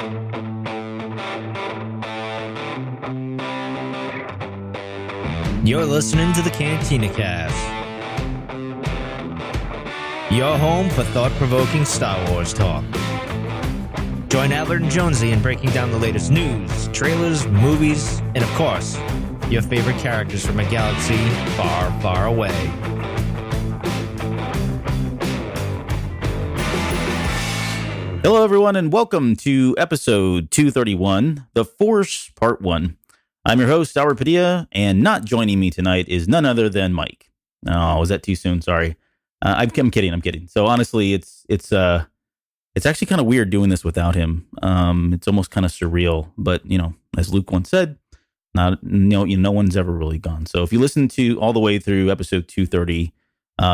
You're listening to the Cantina Cast, your home for thought-provoking Star Wars talk. Join Albert and Jonesy in breaking down the latest news, trailers, movies, and of course, your favorite characters from a galaxy far, far away. Hello, everyone, and welcome to episode 231, The Force Part 1. I'm your host, Albert Padilla, and not joining me tonight is none other than Mike. Oh, was that too soon? Sorry. I'm kidding. So honestly, it's actually kind of weird doing this without him. It's almost kind of surreal, but as Luke once said, no one's ever really gone. So if you listen to all the way through episode 230,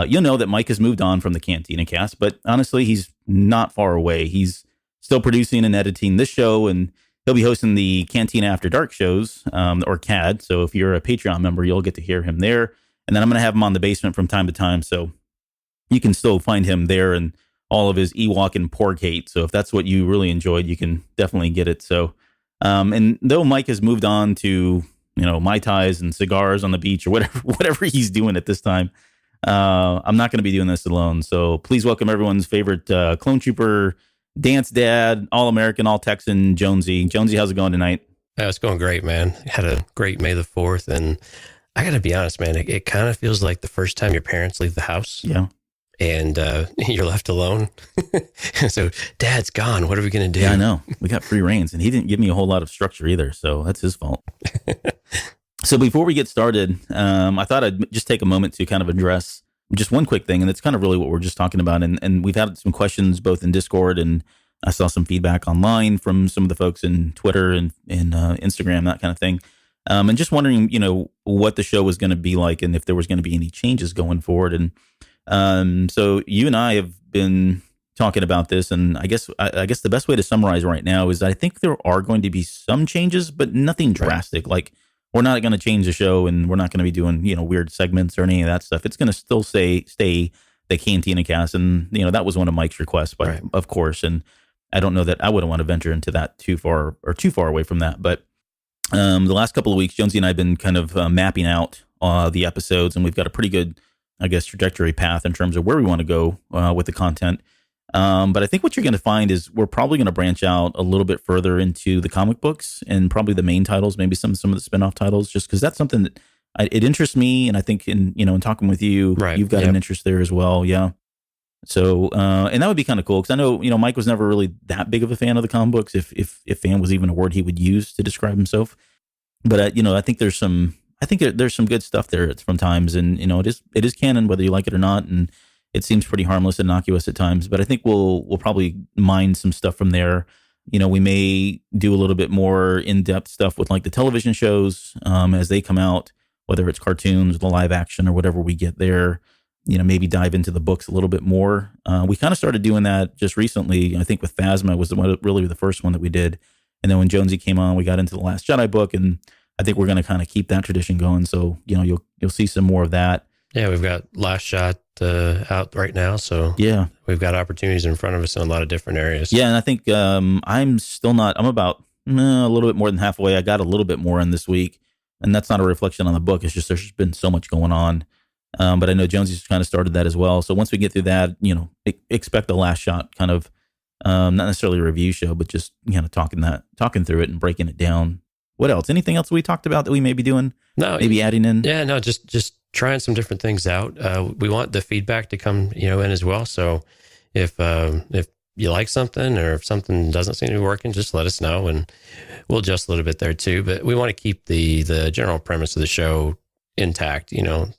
you'll know that Mike has moved on from the Cantina Cast, but honestly, he's not far away. He's still producing and editing this show, and he'll be hosting the Cantina After Dark shows, or CAD. So if you're a Patreon member, you'll get to hear him there. And then I'm going to have him on the basement from time to time, so you can still find him there and all of his Ewok and pork hate. So if that's what you really enjoyed, you can definitely get it. So, and though Mike has moved on to, Mai Tais and cigars on the beach or whatever he's doing at this time, I'm not going to be doing this alone. So please welcome everyone's favorite clone trooper, dance dad, all-American, all-Texan, Jonesy. Jonesy, how's it going tonight? It's going great, man. Had a great May the 4th, and I got to be honest, man, it kind of feels like the first time your parents leave the house. Yeah. And you're left alone. So Dad's gone. What are we going to do? Yeah, I know. We got free reins, and he didn't give me a whole lot of structure either, so that's his fault. So before we get started, I thought I'd just take a moment to kind of address just one quick thing, and it's kind of really what we're just talking about. And we've had some questions both in Discord, and I saw some feedback online from some of the folks in Twitter and Instagram, that kind of thing. And just wondering, what the show was going to be like and if there was going to be any changes going forward. And so you and I have been talking about this, and I guess the best way to summarize right now is I think there are going to be some changes, but nothing drastic. Right. Like, we're not going to change the show, and we're not going to be doing, weird segments or any of that stuff. It's going to still stay the Cantina Cast. And, that was one of Mike's requests, but right. Of course. And I don't know that I wouldn't want to venture into that too far away from that. But the last couple of weeks, Jonesy and I have been kind of mapping out the episodes, and we've got a pretty good, I guess, trajectory path in terms of where we want to go with the content. But I think what you're going to find is we're probably going to branch out a little bit further into the comic books and probably the main titles, maybe some of the spinoff titles, just because that's something that it interests me. And I think in talking with you, right. You've got an interest there as well. Yeah. So, and that would be kind of cool because I know, Mike was never really that big of a fan of the comic books, if fan was even a word he would use to describe himself. But, I think there's some good stuff there from times, and, it is canon, whether you like it or not. And it seems pretty harmless and innocuous at times, but I think we'll probably mine some stuff from there. We may do a little bit more in-depth stuff with like the television shows as they come out, whether it's cartoons, the live action, or whatever we get there. Maybe dive into the books a little bit more. We kind of started doing that just recently. I think with Phasma was really the first one that we did. And then when Jonesy came on, we got into the Last Jedi book, and I think we're going to kind of keep that tradition going. So, you'll see some more of that. Yeah, we've got Last Shot out right now, so yeah, we've got opportunities in front of us in a lot of different areas. Yeah, and I think I'm about a little bit more than halfway. I got a little bit more in this week, and that's not a reflection on the book. It's just there's been so much going on. But I know Jonesy's kind of started that as well. So once we get through that, expect the Last Shot kind of not necessarily a review show, but just talking through it and breaking it down. What else? Anything else we talked about that we may be doing? No, maybe adding in. Yeah, no, just trying some different things out. We want the feedback to come, in as well. So if you like something or if something doesn't seem to be working, just let us know and we'll adjust a little bit there too. But we want to keep the general premise of the show intact,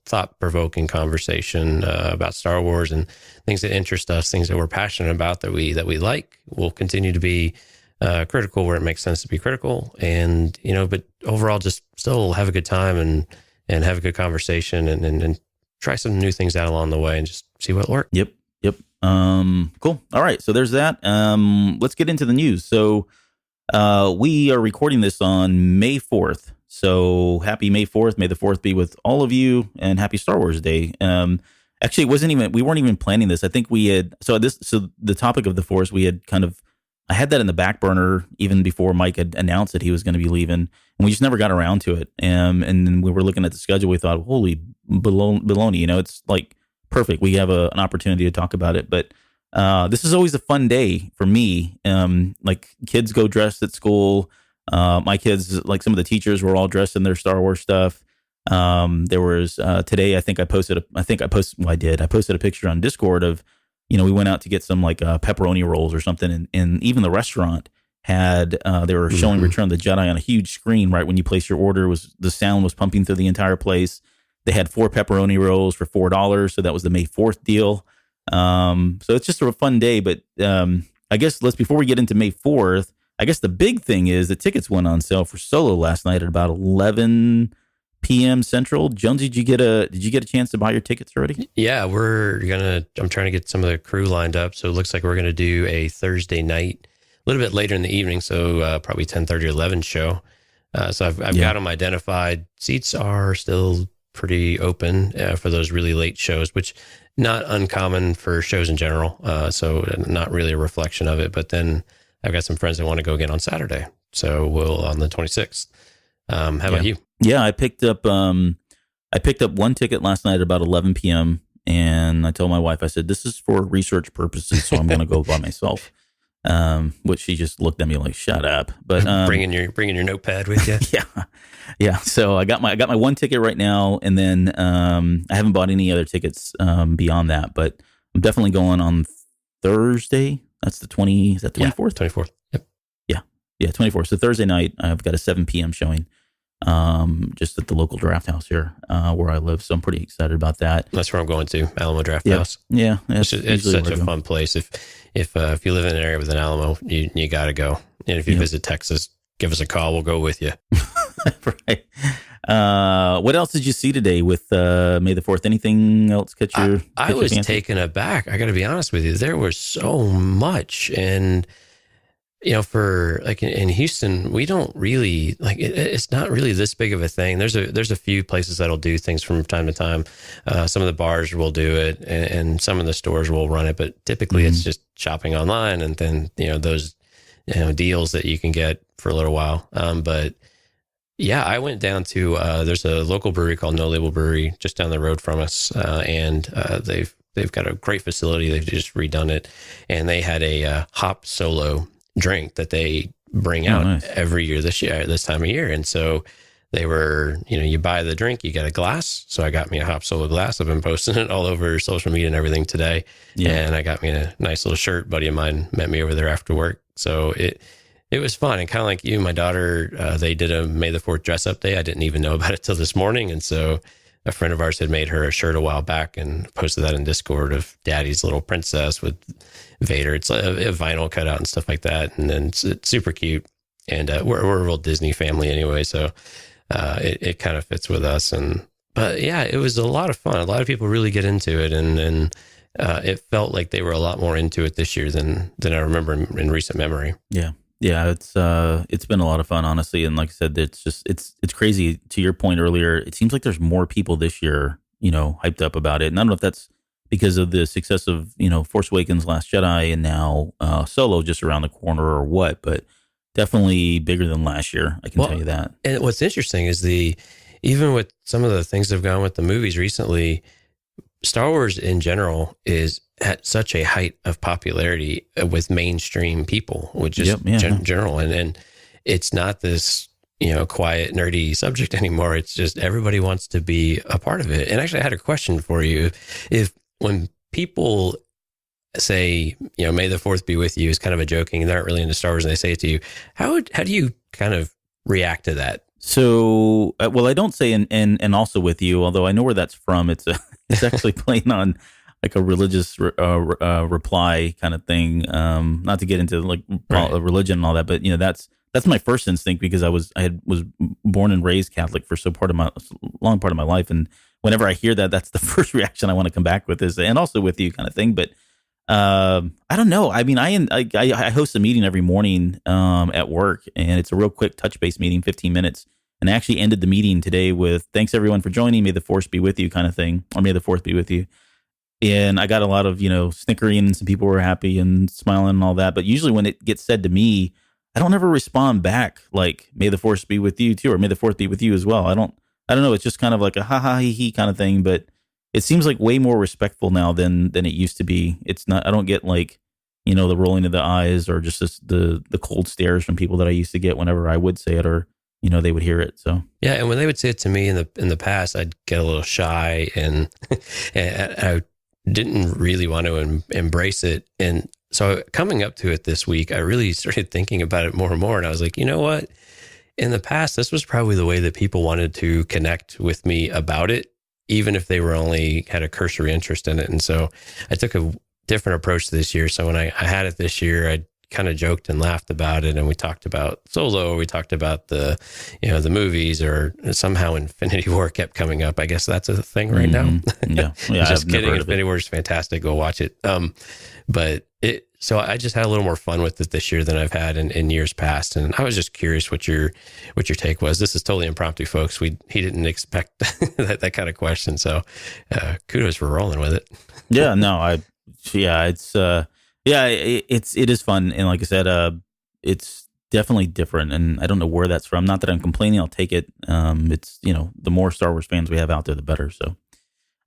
thought-provoking conversation about Star Wars and things that interest us, things that we're passionate about that we like. We'll continue to be critical where it makes sense to be critical, and but overall just still have a good time and have a good conversation and try some new things out along the way and just see what works. Yep. Cool. All right. So there's that. Let's get into the news. So we are recording this on May 4th. So happy May 4th. May the 4th be with all of you, and happy Star Wars Day. Actually, we weren't even planning this. I think we had, so the topic of the Force, we had kind of I had that in the back burner even before Mike had announced that he was going to be leaving, and we just never got around to it. And then we were looking at the schedule. We thought, holy baloney, you know, it's like perfect. We have an opportunity to talk about it. But this is always a fun day for me. Like kids go dressed at school. My kids, like some of the teachers, were all dressed in their Star Wars stuff. There was today. I posted a picture on Discord of, you know, we went out to get some like pepperoni rolls or something, and even the restaurant had they were showing Return of the Jedi on a huge screen right when you place your order. The sound was pumping through the entire place. They had 4 pepperoni rolls for $4, so that was the May 4th deal. So it's just a fun day. But I guess before we get into May 4th, I guess the big thing is the tickets went on sale for Solo last night at about 11 p.m. Central. Jonesy, did you get a chance to buy your tickets already? Yeah, I'm trying to get some of the crew lined up. So it looks like we're going to do a Thursday night, a little bit later in the evening. So probably 10:30 or 11 show. So I've got them identified. Seats are still pretty open for those really late shows, which not uncommon for shows in general. So not really a reflection of it, but then I've got some friends that want to go again on Saturday. So we'll on the 26th. How about you? Yeah, I picked up one ticket last night at about 11 p.m. and I told my wife, I said, this is for research purposes, so I'm going to go by myself. Which she just looked at me like, shut up. But bringing your notepad with you. Yeah. So I got my one ticket right now, and then I haven't bought any other tickets beyond that. But I'm definitely going on Thursday. That's the 20. Is that 24th? 24th. Yep. Yeah, 24th. So Thursday night, I've got a 7 p.m. showing. Just at the local draft house here where I live. So I'm pretty excited about that. That's where I'm going to, Alamo Draft House. Yeah. It's such a fun place. If you live in an area with an Alamo, you got to go. And if you visit Texas, give us a call. We'll go with you. Right. What else did you see today with May the 4th? Anything else catch your I was taken aback. I got to be honest with you. There was so much. And you know, for like in Houston, we don't really like it's not really this big of a thing. There's a few places that'll do things from time to time. Some of the bars will do it, and some of the stores will run it. But typically, it's just shopping online, and then those deals that you can get for a little while. But yeah, I went down to there's a local brewery called No Label Brewery just down the road from us, and they've got a great facility. They've just redone it, and they had a hop solo drink that they bring out every year this time of year. And so they were, you buy the drink, you get a glass. So I got me a hop solo glass. I've been posting it all over social media and everything today. Yeah. And I got me a nice little shirt. Buddy of mine met me over there after work. So it was fun. And kind of like you, my daughter, they did a May the 4th dress up day. I didn't even know about it till this morning. And so a friend of ours had made her a shirt a while back and posted that in Discord of Daddy's little princess with Vader. It's a vinyl cutout and stuff like that. And then it's super cute. And we're a real Disney family anyway. So it kind of fits with us. But yeah, it was a lot of fun. A lot of people really get into it. And it felt like they were a lot more into it this year than I remember in recent memory. Yeah. Yeah, it's been a lot of fun, honestly, and like I said, it's crazy. To your point earlier, it seems like there's more people this year, hyped up about it. And I don't know if that's because of the success of Force Awakens, Last Jedi, and now Solo just around the corner, or what. But definitely bigger than last year. I can tell you that. And what's interesting is even with some of the things that have gone with the movies recently, Star Wars in general is at such a height of popularity with mainstream people, which is general. And it's not this, quiet, nerdy subject anymore. It's just everybody wants to be a part of it. And actually, I had a question for you. If when people say, May the 4th be with you is kind of a joking, they're not really into Star Wars and they say it to you, how do you kind of react to that? So, well, I don't say and also with you, although I know where that's from. It's actually playing on like a religious reply kind of thing. Not to get into like religion and all that, but that's my first instinct, because I was born and raised Catholic for long part of my life, and whenever I hear that, that's the first reaction I want to come back with is, and also with you kind of thing. But I don't know. I mean, I host a meeting every morning at work, and it's a real quick touch base meeting, 15 minutes. And I actually ended the meeting today with, thanks everyone for joining. May the Force be with you kind of thing, or may the 4th be with you. and I got a lot of, snickering, and some people were happy and smiling and all that. But usually when it gets said to me, I don't ever respond back like, may the force be with you too, or may the fourth be with you as well. I don't know. It's just kind of like a ha ha he he kind of thing, but it seems like way more respectful now than it used to be. It's not, I don't get like, the rolling of the eyes or just the cold stares from people that I used to get whenever I would say it, or, they would hear it. So, yeah. And when they would say it to me in the past, I'd get a little shy and I didn't really want to embrace it. And so coming up to it this week, I really started thinking about it more and more. And I was like, you know what? In the past, this was probably the way that people wanted to connect with me about it, even if they were only had a cursory interest in it. And so I took a different approach this year. So when I had it this year, I kind of joked and laughed about it. And we talked about Solo. We talked about the movies, or somehow Infinity War kept coming up. I guess that's a thing right now. Yeah. Just kidding. Infinity War is fantastic. Go watch it. So I just had a little more fun with it this year than I've had in years past. And I was just curious what your take was. This is totally impromptu, folks. He didn't expect that kind of question. So kudos for rolling with it. Yeah, no, it is fun. And like I said, it's definitely different. And I don't know where that's from. Not that I'm complaining. I'll take it. It's, the more Star Wars fans we have out there, the better. So.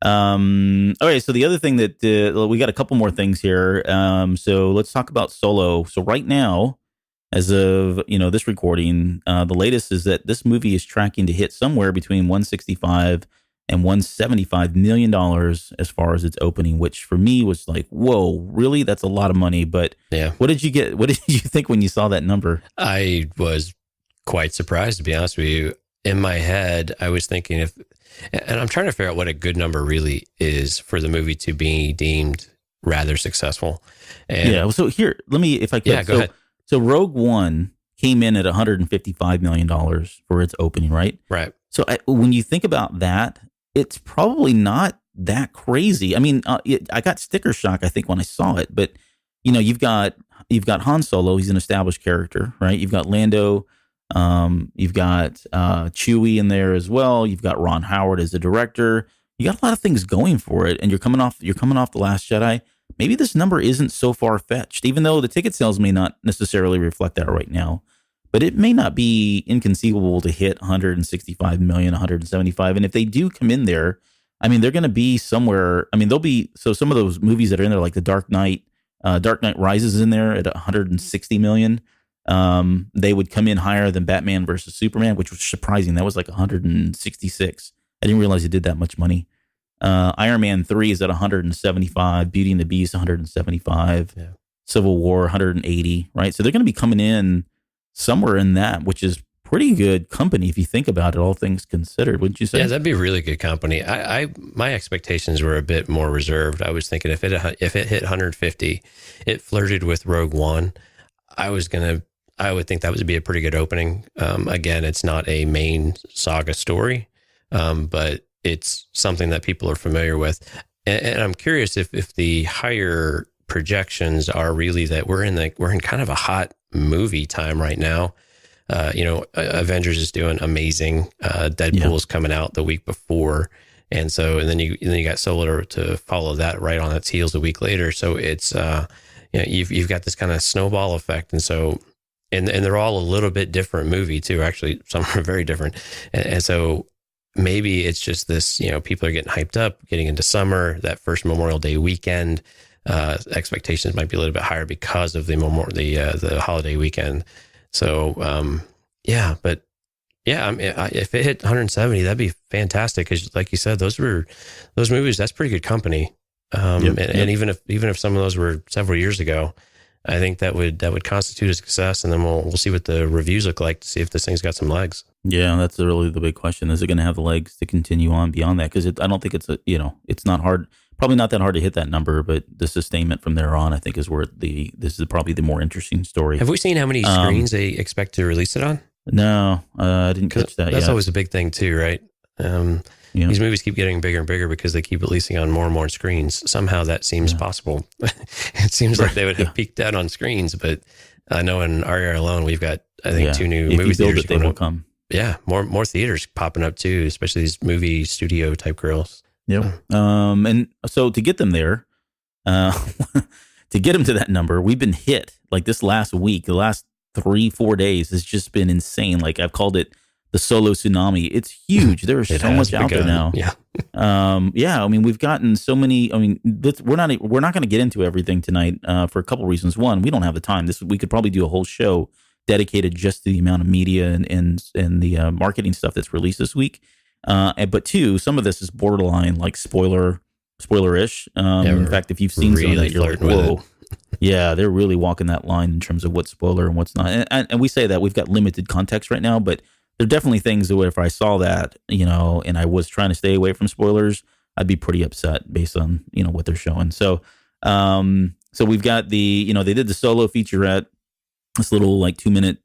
Okay, so the other thing that we got a couple more things here. So let's talk about Solo. So right now, as of this recording, the latest is that this movie is tracking to hit somewhere between $165 and $175 million as far as its opening, which for me was like, whoa, really? That's a lot of money. But yeah, what did you think when you saw that number? I was quite surprised, to be honest with you. In my head, I was thinking and I'm trying to figure out what a good number really is for the movie to be deemed rather successful. And yeah. So here, let me, if I could. Yeah, go ahead. So Rogue One came in at $155 million for its opening, right? Right. So when you think about that, it's probably not that crazy. I mean, I got sticker shock, I think, when I saw it. But you've got Han Solo. He's an established character, right? You've got Lando. You've got Chewie in there as well. You've got Ron Howard as the director. You got a lot of things going for it, and you're coming off The Last Jedi. Maybe this number isn't so far fetched, even though the ticket sales may not necessarily reflect that right now. But it may not be inconceivable to hit 165 million, 175. And if they do come in there, I mean, they're going to be somewhere. I mean, they'll be, so some of those movies that are in there, like the Dark Knight Rises is in there at 160 million. They would come in higher than Batman versus Superman, which was surprising. That was like 166. I didn't realize it did that much money. Iron Man 3 is at 175. Beauty and the Beast, 175. Yeah. Civil War, 180, right? So they're going to be coming in somewhere in that, which is pretty good company if you think about it, all things considered, wouldn't you say? Yeah, that'd be really good company. My expectations were a bit more reserved. I was thinking if it hit 150, it flirted with Rogue One. I would think that would be a pretty good opening. Again, it's not a main saga story, but it's something that people are familiar with. And I'm curious if the higher projections are really that we're in kind of a hot movie time right now. Avengers is doing amazing. Deadpool's coming out the week before. And then you got Solo to follow that right on its heels a week later. So it's, you've got this kind of snowball effect. And so, and they're all a little bit different movie too. Actually, some are very different. And so maybe it's just this, people are getting hyped up, getting into summer, that first Memorial Day weekend. Expectations might be a little bit higher because of the holiday weekend. So, if it hit 170, that'd be fantastic. Cause like you said, those movies, that's pretty good company. And even if some of those were several years ago, I think that would constitute a success. And then we'll see what the reviews look like to see if this thing's got some legs. Yeah. That's really the big question. Is it going to have the legs to continue on beyond that? Cause I don't think it's not hard. Probably not that hard to hit that number, but the sustainment from there on, I think, is where this is probably the more interesting story. Have we seen how many screens they expect to release it on? No, I didn't catch that. That's always a big thing too, right? These movies keep getting bigger and bigger because they keep releasing on more and more screens. Somehow that seems possible. It seems like they would have peaked out on screens, but I know in our area alone, we've got, I think, 2 new movie theaters. They will come. Yeah, more theaters popping up too, especially these movie studio type girls. Yep. And so to get them there, to get them to that number, we've been hit like this last week, the last 3-4 days has just been insane. Like I've called it the solo tsunami. It's huge. There's so much out there now. Yeah. I mean, we've gotten so many. I mean, we're not going to get into everything tonight for a couple reasons. One, we don't have the time. We could probably do a whole show dedicated just to the amount of media and the marketing stuff that's released this week. But two, some of this is borderline like spoiler-ish. In fact, if you've seen some of that, you're like, whoa. Yeah, they're really walking that line in terms of what's spoiler and what's not. And we say that we've got limited context right now, but there are definitely things that if I saw that, and I was trying to stay away from spoilers, I'd be pretty upset based on, what they're showing. So, so we've got they did the solo featurette, this little like 2-minute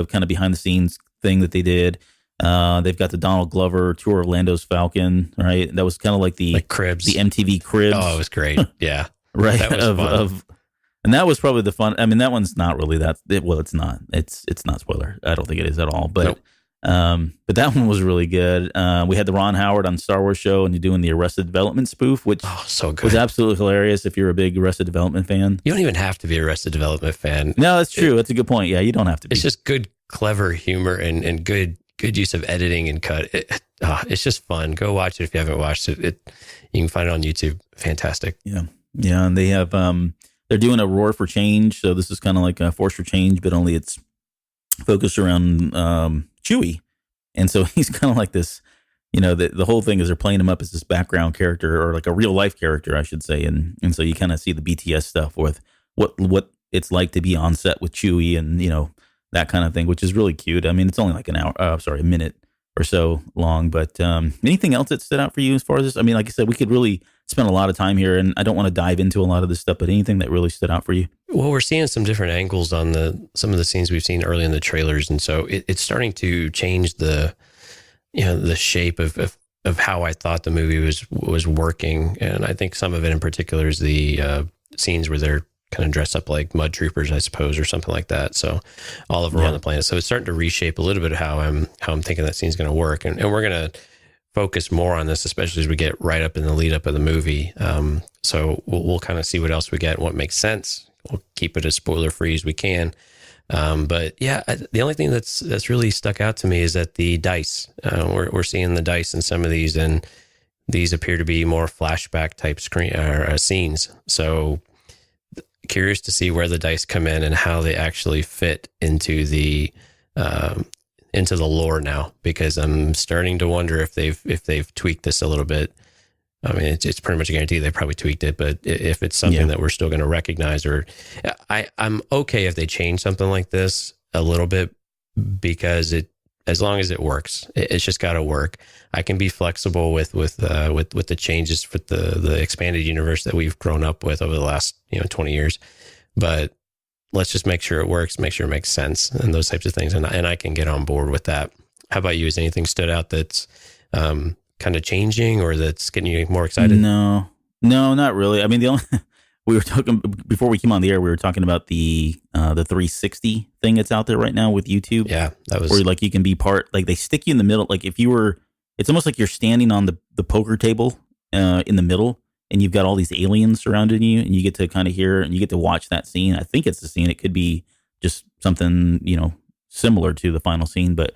kind of behind the scenes thing that they did. They've got the Donald Glover Tour of Orlando's Falcon, right? That was kind of like the Cribs, the MTV Cribs. Oh, it was great. Yeah. Right. That was fun. And that was probably the fun. I mean, that one's not really it's not. It's not spoiler. I don't think it is at all. But but that one was really good. We had the Ron Howard on Star Wars show and doing the Arrested Development spoof, which so good. Was absolutely hilarious if you're a big Arrested Development fan. You don't even have to be a Arrested Development fan. No, that's true. That's a good point. Yeah, you don't have to be. It's just good, clever humor and good use of editing and cut. It's just fun. Go watch it if you haven't watched it. You can find it on YouTube. Fantastic. Yeah. Yeah. And they have, they're doing a Roar for Change. So this is kind of like a Force for Change, but only it's focused around Chewie. And so he's kind of like this, the whole thing is they're playing him up as this background character or like a real life character, I should say. And so you kind of see the BTS stuff with what it's like to be on set with Chewie and, that kind of thing, which is really cute. I mean, it's only like a minute or so long, but anything else that stood out for you as far as this? I mean, like I said, we could really spend a lot of time here and I don't want to dive into a lot of this stuff, but anything that really stood out for you? Well, we're seeing some different angles on some of the scenes we've seen early in the trailers. And so it's starting to change the shape of how I thought the movie was working. And I think some of it in particular is the scenes where they're kind of dressed up like mud troopers, I suppose, or something like that. So all over on the planet. So it's starting to reshape a little bit of how I'm thinking that scene's going to work. And we're going to focus more on this, especially as we get right up in the lead up of the movie. So we'll kind of see what else we get and what makes sense. We'll keep it as spoiler free as we can. But yeah, the only thing that's really stuck out to me is that the dice, we're seeing the dice in some of these, and these appear to be more flashback type scenes. So curious to see where the dice come in and how they actually fit into the lore now, because I'm starting to wonder if they've tweaked this a little bit. I mean, it's pretty much a guarantee they probably tweaked it, but if it's something that we're still going to recognize, or I'm okay if they change something like this a little bit, because as long as it works, it's just got to work. I can be flexible with the changes for the expanded universe that we've grown up with over the last 20 years, but let's just make sure it works, make sure it makes sense, and those types of things, and I can get on board with that. How about you? Has anything stood out that's kind of changing or that's getting you more excited? No, not really. I mean, we were talking before we came on the air. We were talking about the 360 thing that's out there right now with YouTube. Yeah, that was where like you can be like they stick you in the middle. Like if you were, it's almost like you're standing on the poker table in the middle, and you've got all these aliens surrounding you, and you get to kind of hear and you get to watch that scene. I think it's the scene. It could be just something similar to the final scene, but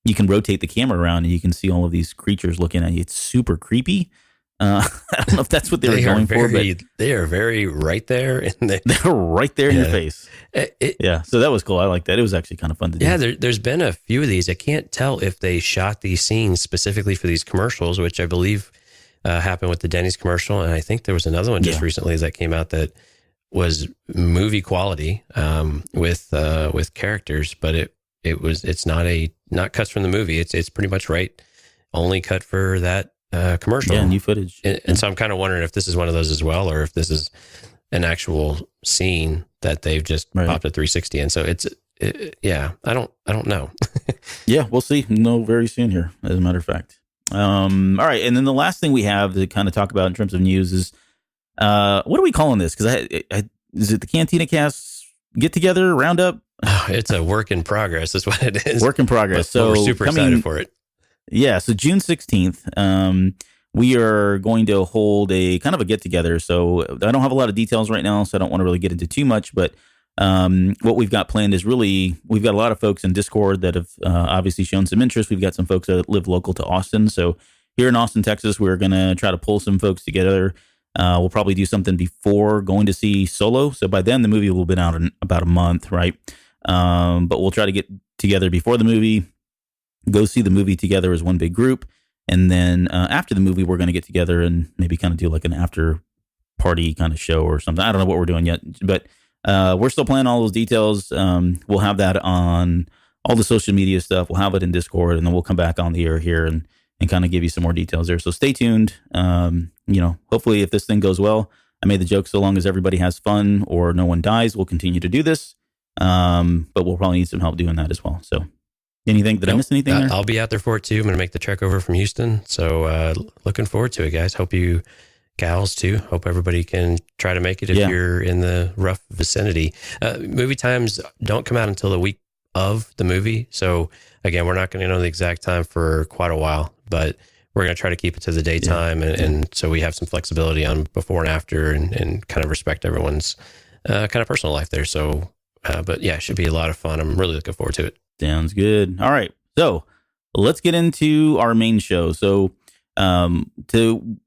you can rotate the camera around and you can see all of these creatures looking at you. It's super creepy. I don't know if that's what they were going for, but they are very right there, and they're right there in your face. So that was cool. I like that. It was actually kind of fun to do. Yeah, there's been a few of these. I can't tell if they shot these scenes specifically for these commercials, which I believe happened with the Denny's commercial, and I think there was another one just recently that came out that was movie quality with characters, but it's not cuts from the movie. It's pretty much only cut for that commercial. Yeah, new footage. And so I'm kind of wondering if this is one of those as well, or if this is an actual scene that they've just popped a 360 in. So I don't know. Yeah, we'll see. Know very soon here, as a matter of fact. All right, and then the last thing we have to kind of talk about in terms of news is what are we calling this? Because is it the Cantina Cast get together roundup? Oh, it's a work in progress. That's what it is. Work in progress. But we're super excited for it. Yeah. So June 16th, we are going to hold a kind of a get together. So I don't have a lot of details right now, so I don't want to really get into too much. But what we've got planned is really, we've got a lot of folks in Discord that have obviously shown some interest. We've got some folks that live local to Austin. So here in Austin, Texas, we're going to try to pull some folks together. We'll probably do something before going to see Solo. So by then the movie will have been out in about a month, right? But we'll try to get together before the movie, go see the movie together as one big group. And then after the movie, we're going to get together and maybe kind of do like an after party kind of show or something. I don't know what we're doing yet, but we're still planning all those details. We'll have that on all the social media stuff. We'll have it in Discord, and then we'll come back on the air here and kind of give you some more details there. So stay tuned. Hopefully if this thing goes well, I made the joke, so long as everybody has fun or no one dies, we'll continue to do this. But we'll probably need some help doing that as well. So anything, did I miss anything there? I'll be out there for it too. I'm going to make the trek over from Houston. So looking forward to it, guys. Hope you gals too. Hope everybody can try to make it if you're in the rough vicinity. Movie times don't come out until the week of the movie. So again, we're not going to know the exact time for quite a while, but we're going to try to keep it to the daytime. And so we have some flexibility on before and after and kind of respect everyone's kind of personal life there. So, but yeah, it should be a lot of fun. I'm really looking forward to it. Sounds good. All right. So let's get into our main show. So as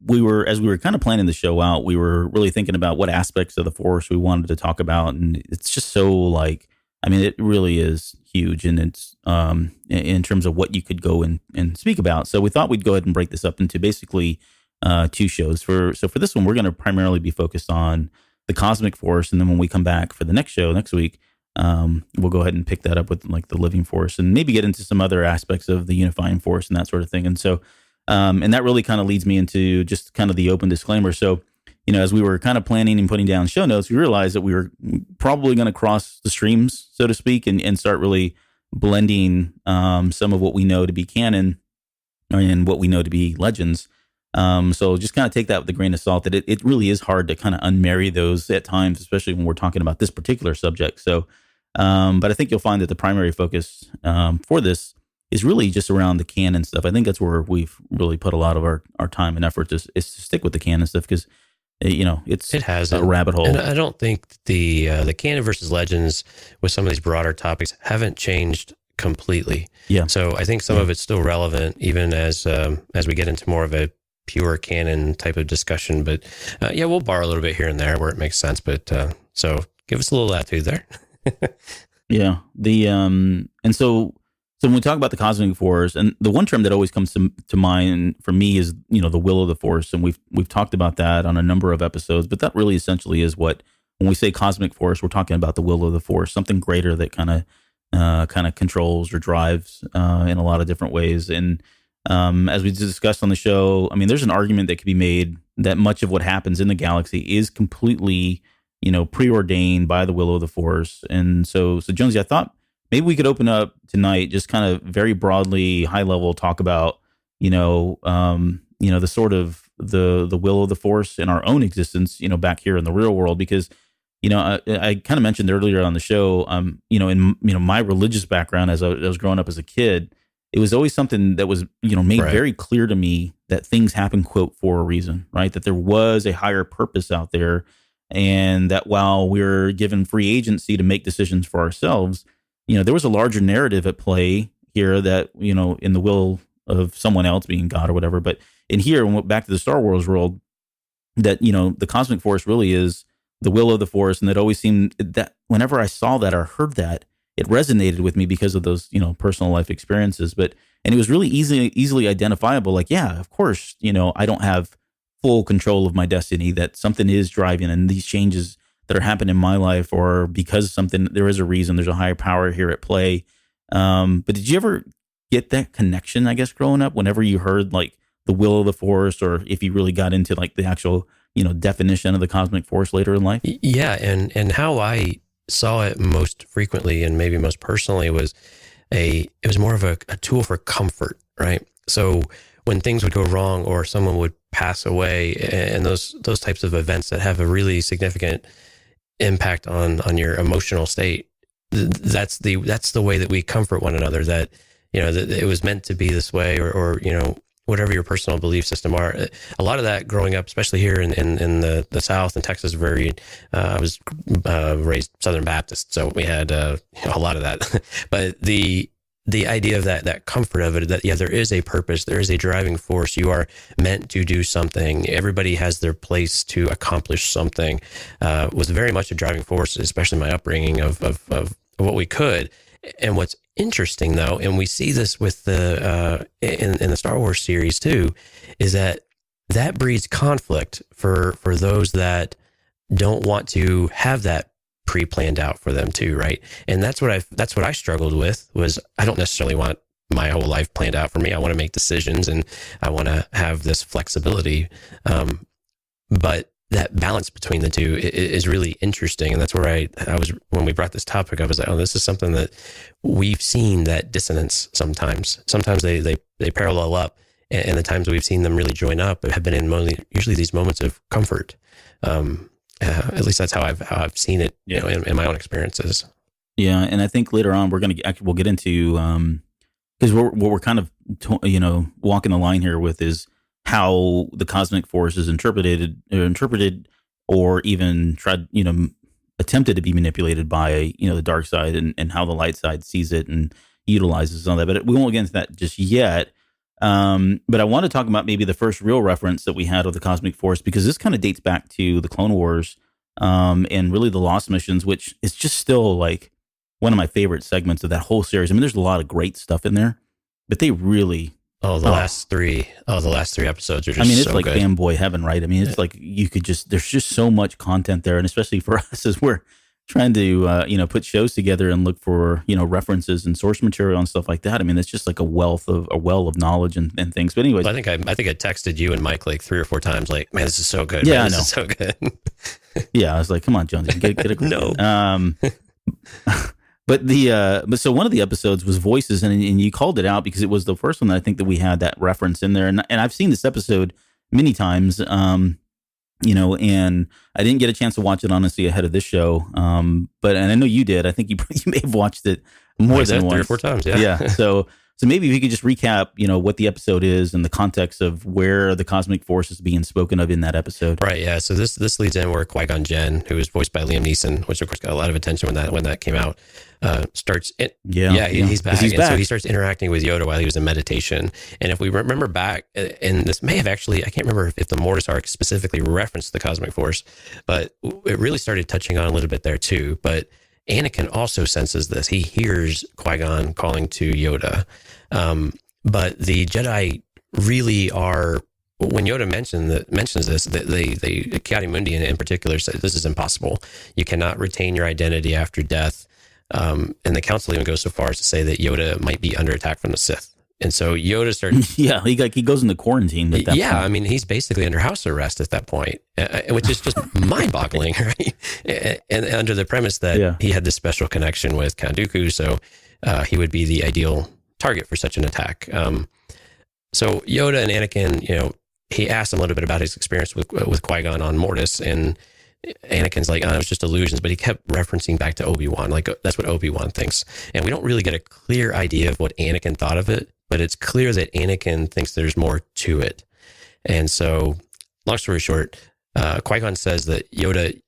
we were kind of planning the show out, we were really thinking about what aspects of the Force we wanted to talk about. And it's just so it really is huge. And it's in terms of what you could go and speak about. So we thought we'd go ahead and break this up into basically two shows. For this one, we're going to primarily be focused on the Cosmic Force. And then when we come back for the next show next week, we'll go ahead and pick that up with like the Living Force and maybe get into some other aspects of the Unifying Force and that sort of thing. And so, and that really kind of leads me into just kind of the open disclaimer. So, as we were kind of planning and putting down show notes, we realized that we were probably going to cross the streams, so to speak, and start really blending some of what we know to be canon and what we know to be legends. So just kind of take that with a grain of salt, that it really is hard to kind of unmarry those at times, especially when we're talking about this particular subject. So, but I think you'll find that the primary focus for this is really just around the canon stuff. I think that's where we've really put a lot of our time and effort is to stick with the canon stuff because, it has a rabbit hole. And I don't think the canon versus legends with some of these broader topics haven't changed completely. Yeah. So I think some of it's still relevant even as we get into more of a pure canon type of discussion. But we'll borrow a little bit here and there where it makes sense. But so give us a little latitude there. Yeah. So when we talk about the Cosmic Force, and the one term that always comes to mind for me is, the will of the Force. And we've talked about that on a number of episodes, but that really essentially is what, when we say Cosmic Force, we're talking about the will of the Force, something greater that kind of controls or drives in a lot of different ways. And as we discussed on the show, there's an argument that could be made that much of what happens in the galaxy is completely, preordained by the will of the Force. And so Jonesy, I thought maybe we could open up tonight, just kind of very broadly, high level, talk about, the sort of the will of the Force in our own existence, back here in the real world, because, I kind of mentioned earlier on the show, in my religious background as I was growing up as a kid, it was always something that was, made very clear to me that things happen, quote, for a reason, right? That there was a higher purpose out there, and that while we're given free agency to make decisions for ourselves, there was a larger narrative at play here that, in the will of someone else, being God or whatever. But in here, back to the Star Wars world, that, the Cosmic Force really is the will of the Force. And it always seemed that whenever I saw that or heard that, it resonated with me because of those, personal life experiences. And it was really easily identifiable. Like, yeah, of course, I don't have full control of my destiny, that something is driving, and these changes that are happening in my life, or because of something, there is a reason, there's a higher power here at play. But did you ever get that connection, I guess, growing up, whenever you heard like the will of the Force, or if you really got into like the actual, definition of the Cosmic Force later in life? Yeah. And how I saw it most frequently and maybe most personally was it was more of a tool for comfort, right? So when things would go wrong or someone would pass away, and those types of events that have a really significant impact on your emotional state, that's the way that we comfort one another, that that it was meant to be this way, or whatever your personal belief system are. A lot of that growing up, especially here in the South and Texas, I was raised Southern Baptist, so we had a lot of that. But the idea of that comfort of it, that there is a purpose, there is a driving force. You are meant to do something. Everybody has their place to accomplish something. Was very much a driving force, especially my upbringing of what we could. And what's interesting, though, and we see this with the in the Star Wars series too, is that breeds conflict for those that don't want to have that pre-planned out for them too, right? And that's what I struggled with. Was I don't necessarily want my whole life planned out for me. I want to make decisions and I want to have this flexibility, but that balance between the two is really interesting. And that's where I was, when we brought this topic up, I was like, oh, this is something that we've seen, that dissonance sometimes. Sometimes they parallel up, and the times we've seen them really join up have been in usually these moments of comfort. At least that's how I've seen it, in my own experiences. Yeah. And I think later on we'll get into, because what we're kind of, walking the line here with is how the cosmic force is interpreted or even attempted to be manipulated by, the dark side and how the light side sees it and utilizes all that. But we won't get into that just yet. But I want to talk about maybe the first real reference that we had of the cosmic force, because this kind of dates back to the Clone Wars, and really the Lost Missions, which is just still like one of my favorite segments of that whole series. I mean, there's a lot of great stuff in there, but they really... the last three episodes are just, it's so like good. fanboy heaven, right? I mean, it's like there's just so much content there. And especially for us as we're trying to, put shows together and look for, references and source material and stuff like that. I mean, it's just like a well of knowledge and things. But anyways, I think I texted you and Mike like 3 or 4 times, like, man, this is so good. Yeah, man, I know. This is so good. Yeah. I was like, come on, Jonesy, get a No. But so one of the episodes was voices, and you called it out because it was the first one that I think that we had that reference in there. And I've seen this episode many times, and I didn't get a chance to watch it honestly ahead of this show. But I know you did. I think you may have watched it more than once, 3 or 4 times. Yeah. Yeah. So maybe if you could just recap, what the episode is and the context of where the cosmic force is being spoken of in that episode. Right. Yeah. So this leads in where Qui-Gon Jinn, who was voiced by Liam Neeson, which of course got a lot of attention when that came out, starts. He's back. So he starts interacting with Yoda while he was in meditation. And if we remember back, and this may have actually, I can't remember if the Mortis arc specifically referenced the cosmic force, but it really started touching on a little bit there too. But Anakin also senses this. He hears Qui-Gon calling to Yoda. But the Jedi really are, when Yoda mentions this, the Ki-Adi-Mundi in particular said this is impossible. You cannot retain your identity after death. And the Council even goes so far as to say that Yoda might be under attack from the Sith. And so Yoda starts... Yeah, he goes into quarantine at that point. I mean, he's basically under house arrest at that point, which is just mind-boggling, right? And under the premise that he had this special connection with Count Dooku, so he would be the ideal target for such an attack. So Yoda and Anakin, he asked him a little bit about his experience with Qui-Gon on Mortis, and Anakin's like, oh, it was just illusions, but he kept referencing back to Obi-Wan, like that's what Obi-Wan thinks. And we don't really get a clear idea of what Anakin thought of it, but it's clear that Anakin thinks there's more to it. And so, long story short, Qui-Gon says that Yoda,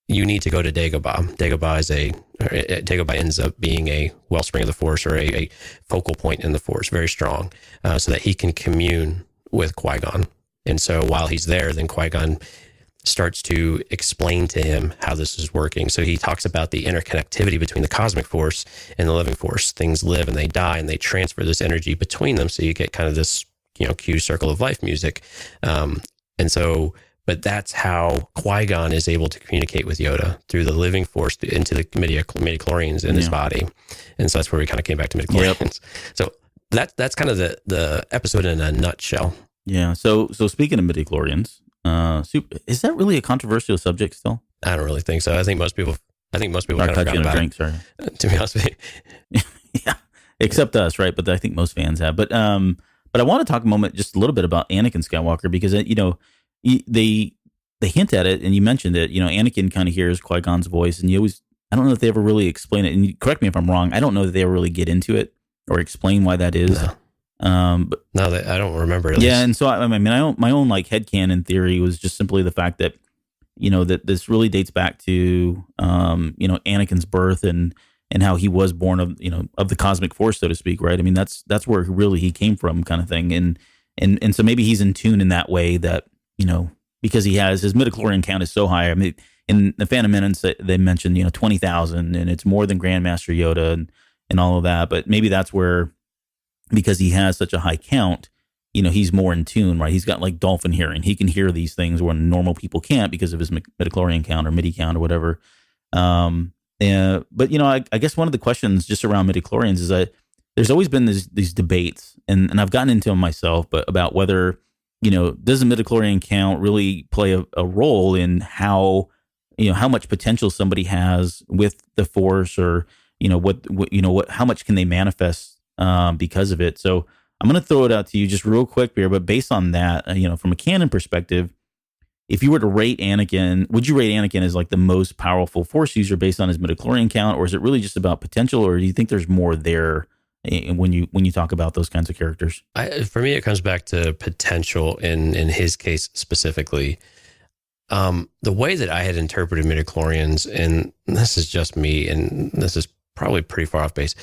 you need to go to Dagobah. Dagobah ends up being a wellspring of the Force, or a focal point in the Force, very strong, so that he can commune with Qui-Gon. And so while he's there, then Qui-Gon starts to explain to him how this is working. So he talks about the interconnectivity between the cosmic force and the living force. Things live and they die, and they transfer this energy between them. So you get kind of this, Q circle of life music. But that's how Qui-Gon is able to communicate with Yoda, through the living force into the midichlorians in his body. And so that's where we kind of came back to midichlorians. Yep. So that's kind of the episode in a nutshell. Yeah. So speaking of midichlorians, is that really a controversial subject still? I don't really think so. I think most people kind of forgot about it. Sorry. To be honest with you. Yeah. Except us, right? But I think most fans have. But I want to talk a moment, just a little bit about Anakin Skywalker, because they hint at it, and you mentioned it. Anakin kind of hears Qui-Gon's voice, and I don't know if they ever really explain it. And correct me if I'm wrong. I don't know that they ever really get into it or explain why that is. But No, that I don't remember. At yeah, least. and so I mean, my own like headcanon theory was just simply the fact that that this really dates back to Anakin's birth and how he was born of of the cosmic force, so to speak, right? I mean, that's where really he came from, kind of thing, and so maybe he's in tune in that way that because he has his midichlorian count is so high. I mean, in the Phantom Menace they mentioned 20,000, and it's more than Grandmaster Yoda and all of that, but maybe that's where, because he has such a high count, he's more in tune, right? He's got like dolphin hearing. He can hear these things when normal people can't because of his midichlorian count or MIDI count or whatever. But I guess one of the questions just around midichlorians is that there's always been these debates, and I've gotten into them myself, but about whether does the midichlorian count really play a role in how much potential somebody has with the force, or what how much can they manifest because of it. So I'm going to throw it out to you just real quick here, but based on that, from a canon perspective, if you were to rate Anakin, would you rate Anakin as like the most powerful Force user based on his midichlorian count, or is it really just about potential, or do you think there's more there when you talk about those kinds of characters? For me, it comes back to potential in his case specifically. The way that I had interpreted midichlorians, and this is just me, and this is probably pretty far off base,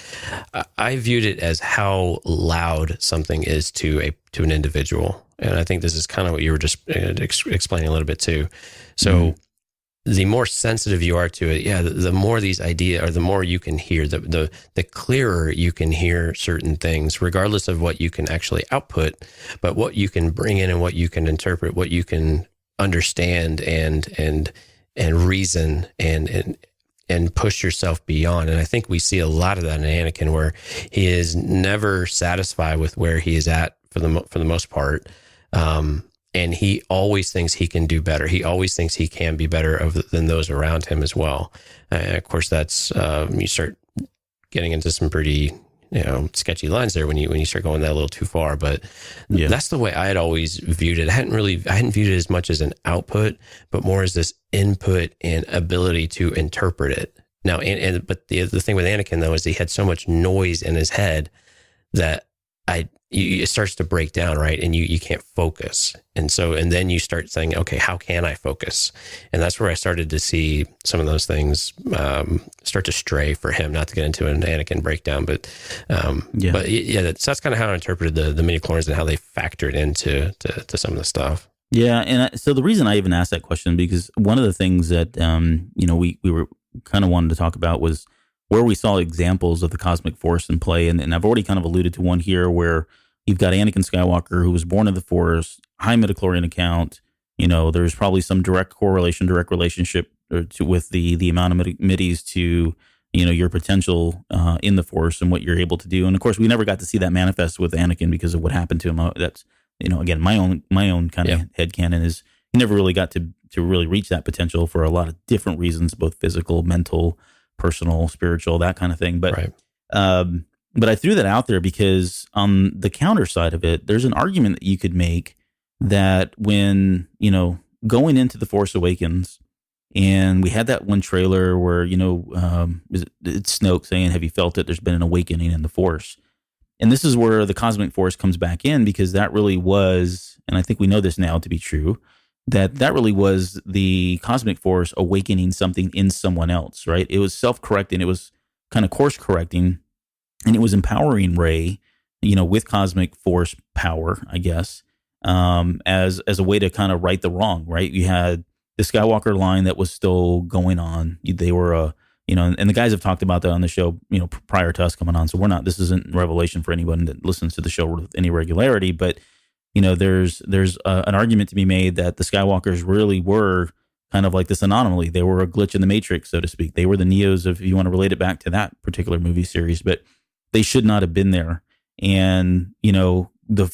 I viewed it as how loud something is to an individual. And I think this is kind of what you were just explaining a little bit too. So the more sensitive you are to it, the more these ideas, or the more you can hear, the clearer you can hear certain things, regardless of what you can actually output, but what you can bring in and what you can interpret, what you can understand and reason and push yourself beyond. And I think we see a lot of that in Anakin, where he is never satisfied with where he is at for the most part. And he always thinks he can do better. He always thinks he can be better than those around him as well. Of course, that's you start getting into some pretty sketchy lines there when you start going that a little too far. But that's the way I had always viewed it. I hadn't viewed it as much as an output, but more as this input and ability to interpret it. Now, but the thing with Anakin though is he had so much noise in his head that it starts to break down, right? And you can't focus. And then you start saying, okay, how can I focus? And that's where I started to see some of those things start to stray for him, not to get into an Anakin breakdown, but that's kind of how I interpreted the midichlorians and how they factored into to some of the stuff. Yeah. And so the reason I even asked that question, because one of the things that, we were kind of wanted to talk about was where we saw examples of the cosmic force in play. And I've already kind of alluded to one here where you've got Anakin Skywalker, who was born of the Force, high midichlorian account. There's probably some direct relationship with the amount of midis to, your potential in the Force and what you're able to do. And of course, we never got to see that manifest with Anakin because of what happened to him. That's, again, my own kind of headcanon is he never really got to really reach that potential for a lot of different reasons, both physical, mental, personal, spiritual, that kind of thing. But right. But I threw that out there because on the counter side of it, there's an argument that you could make that when, going into The Force Awakens, and we had that one trailer where, it's Snoke saying, have you felt it? There's been an awakening in the Force. And this is where the cosmic force comes back in, because that really was, and I think we know this now to be true, that really was the cosmic force awakening something in someone else, right? It was self-correcting. It was kind of course correcting. And it was empowering Rey, with cosmic force power, I guess, as a way to kind of right the wrong, right? You had the Skywalker line that was still going on. They were, and the guys have talked about that on the show, prior to us coming on. So this isn't revelation for anyone that listens to the show with any regularity. But, there's an argument to be made that the Skywalkers really were kind of like this anomaly. They were a glitch in the Matrix, so to speak. They were the Neos, if you want to relate it back to that particular movie series, but they should not have been there. And, with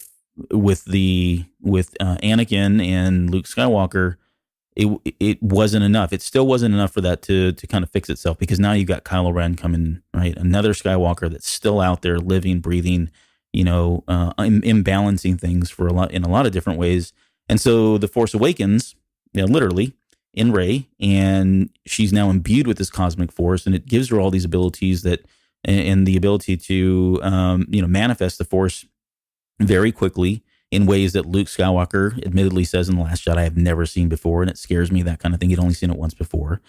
Anakin and Luke Skywalker, it wasn't enough. It still wasn't enough for that to kind of fix itself, because now you've got Kylo Ren coming, right? Another Skywalker that's still out there living, breathing, imbalancing things in a lot of different ways. And so The Force Awakens, literally in Rey, and she's now imbued with this cosmic force, and it gives her all these abilities and the ability to, manifest the force very quickly in ways that Luke Skywalker admittedly says in The Last Jedi I've never seen before, and it scares me, that kind of thing. He'd only seen it once before.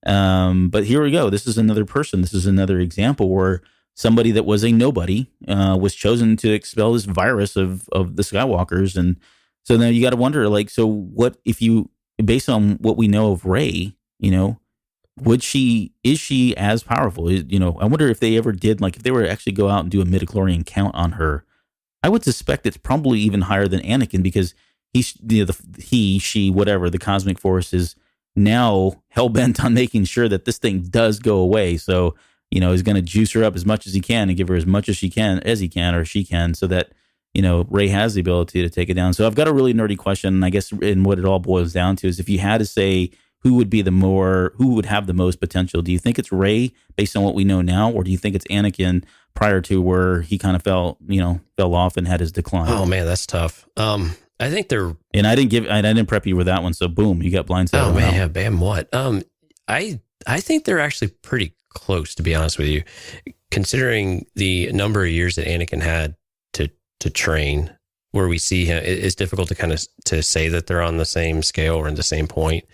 But here we go. This is another person. This is another example where somebody that was a nobody was chosen to expel this virus of the Skywalkers. And so now you got to wonder, like, so what if you, based on what we know of Rey, is she as powerful? I wonder if they ever did, like, if they were to actually go out and do a midichlorian count on her. I would suspect it's probably even higher than Anakin, because she, whatever, the cosmic force is now hell-bent on making sure that this thing does go away. So, he's going to juice her up as much as he can and give her as much as he can, or she can, so that, Rey has the ability to take it down. So I've got a really nerdy question, and I guess and what it all boils down to is, if you had to say who would have the most potential, do you think it's Rey based on what we know now, or do you think it's Anakin prior to where he kind of fell off and had his decline? Oh man, that's tough. I think they're, and I didn't prep you with that one, so boom, you got blindsided. Oh man, yeah, bam, what? I think they're actually pretty close, to be honest with you, considering the number of years that Anakin had to train. Where we see him, it's difficult to say that they're on the same scale or in the same point.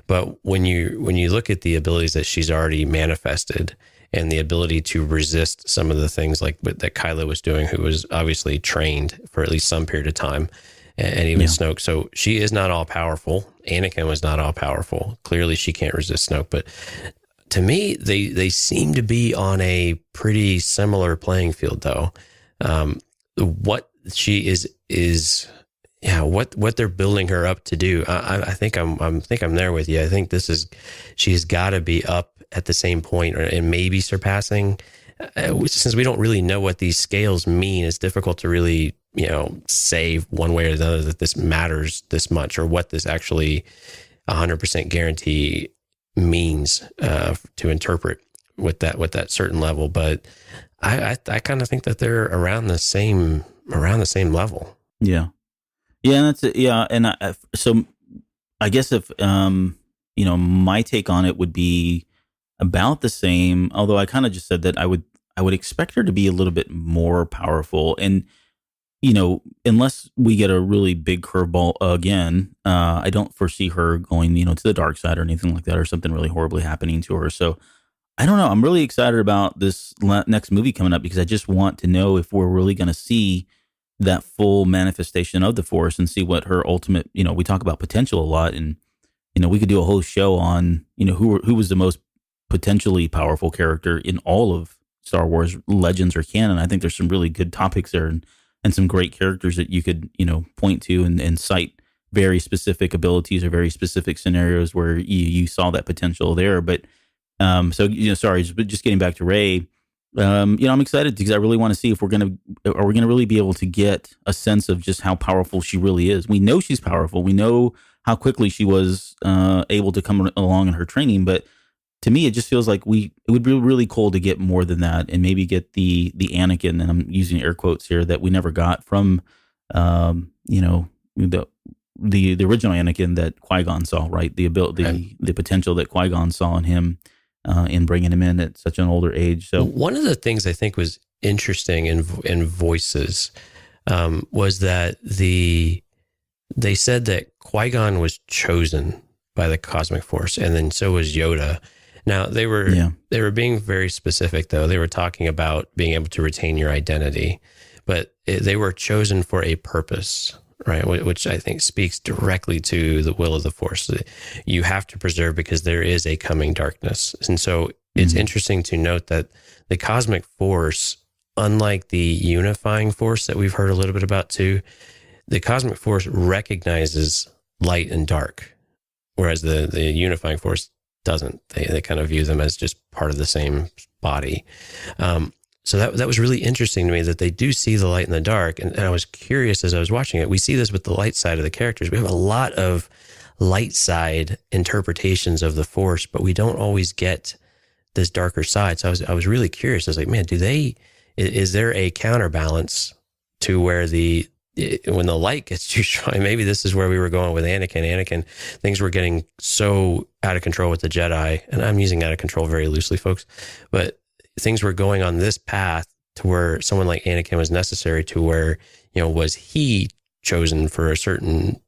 But when you look at the abilities that she's already manifested and the ability to resist some of the things like that Kylo was doing, who was obviously trained for at least some period of time, and even Snoke. So she is not all powerful. Anakin was not all powerful. Clearly she can't resist Snoke. But to me, they seem to be on a pretty similar playing field, though. What she is what they're building her up to do. I think I'm there with you. I think she's got to be up at the same point, and maybe surpassing. Since we don't really know what these scales mean, it's difficult to really say one way or the other that this matters this much, or what this actually 100% guarantee means to interpret with that certain level. But I kind of think that they're around the same level. Yeah. Yeah, that's it. Yeah, and so I guess if my take on it would be about the same. Although I kind of just said that I would expect her to be a little bit more powerful, and unless we get a really big curveball again, I don't foresee her going to the dark side or anything like that, or something really horribly happening to her. So I don't know. I'm really excited about this next movie coming up, because I just want to know if we're really going to see that full manifestation of the Force and see what her ultimate, we talk about potential a lot, and, we could do a whole show on, who was the most potentially powerful character in all of Star Wars Legends or canon. I think there's some really good topics there, and some great characters that you could, point to and cite very specific abilities or very specific scenarios where you saw that potential there. But, sorry, but just getting back to Rey, I'm excited because I really want to see if are we going to really be able to get a sense of just how powerful she really is. We know she's powerful. We know how quickly she was able to come along in her training, but to me, it just feels like it would be really cool to get more than that, and maybe get the Anakin, and I'm using air quotes here, that we never got from the original Anakin that Qui-Gon saw, right? The ability, the potential that Qui-Gon saw in him. In bringing him in at such an older age. So one of the things I think was interesting in Voices was that they said that Qui-Gon was chosen by the cosmic force, and then so was Yoda. Now they were being very specific, though. They were talking about being able to retain your identity, but they were chosen for a purpose. Right, which I think speaks directly to the will of the Force. You have to preserve because there is a coming darkness. And so it's interesting to note that the cosmic force, unlike the unifying force that we've heard a little bit about too, the cosmic force recognizes light and dark, whereas the unifying force doesn't. They kind of view them as just part of the same body. So that was really interesting to me, that they do see the light and the dark. And I was curious as I was watching it. We see this with the light side of the characters. We have a lot of light side interpretations of the Force, but we don't always get this darker side. So I was really curious. I was like, man, is there a counterbalance to where when the light gets too strong? Maybe this is where we were going with Anakin. Things were getting so out of control with the Jedi, and I'm using out of control very loosely, folks, but things were going on this path to where someone like Anakin was necessary, to where, was he chosen for a certain,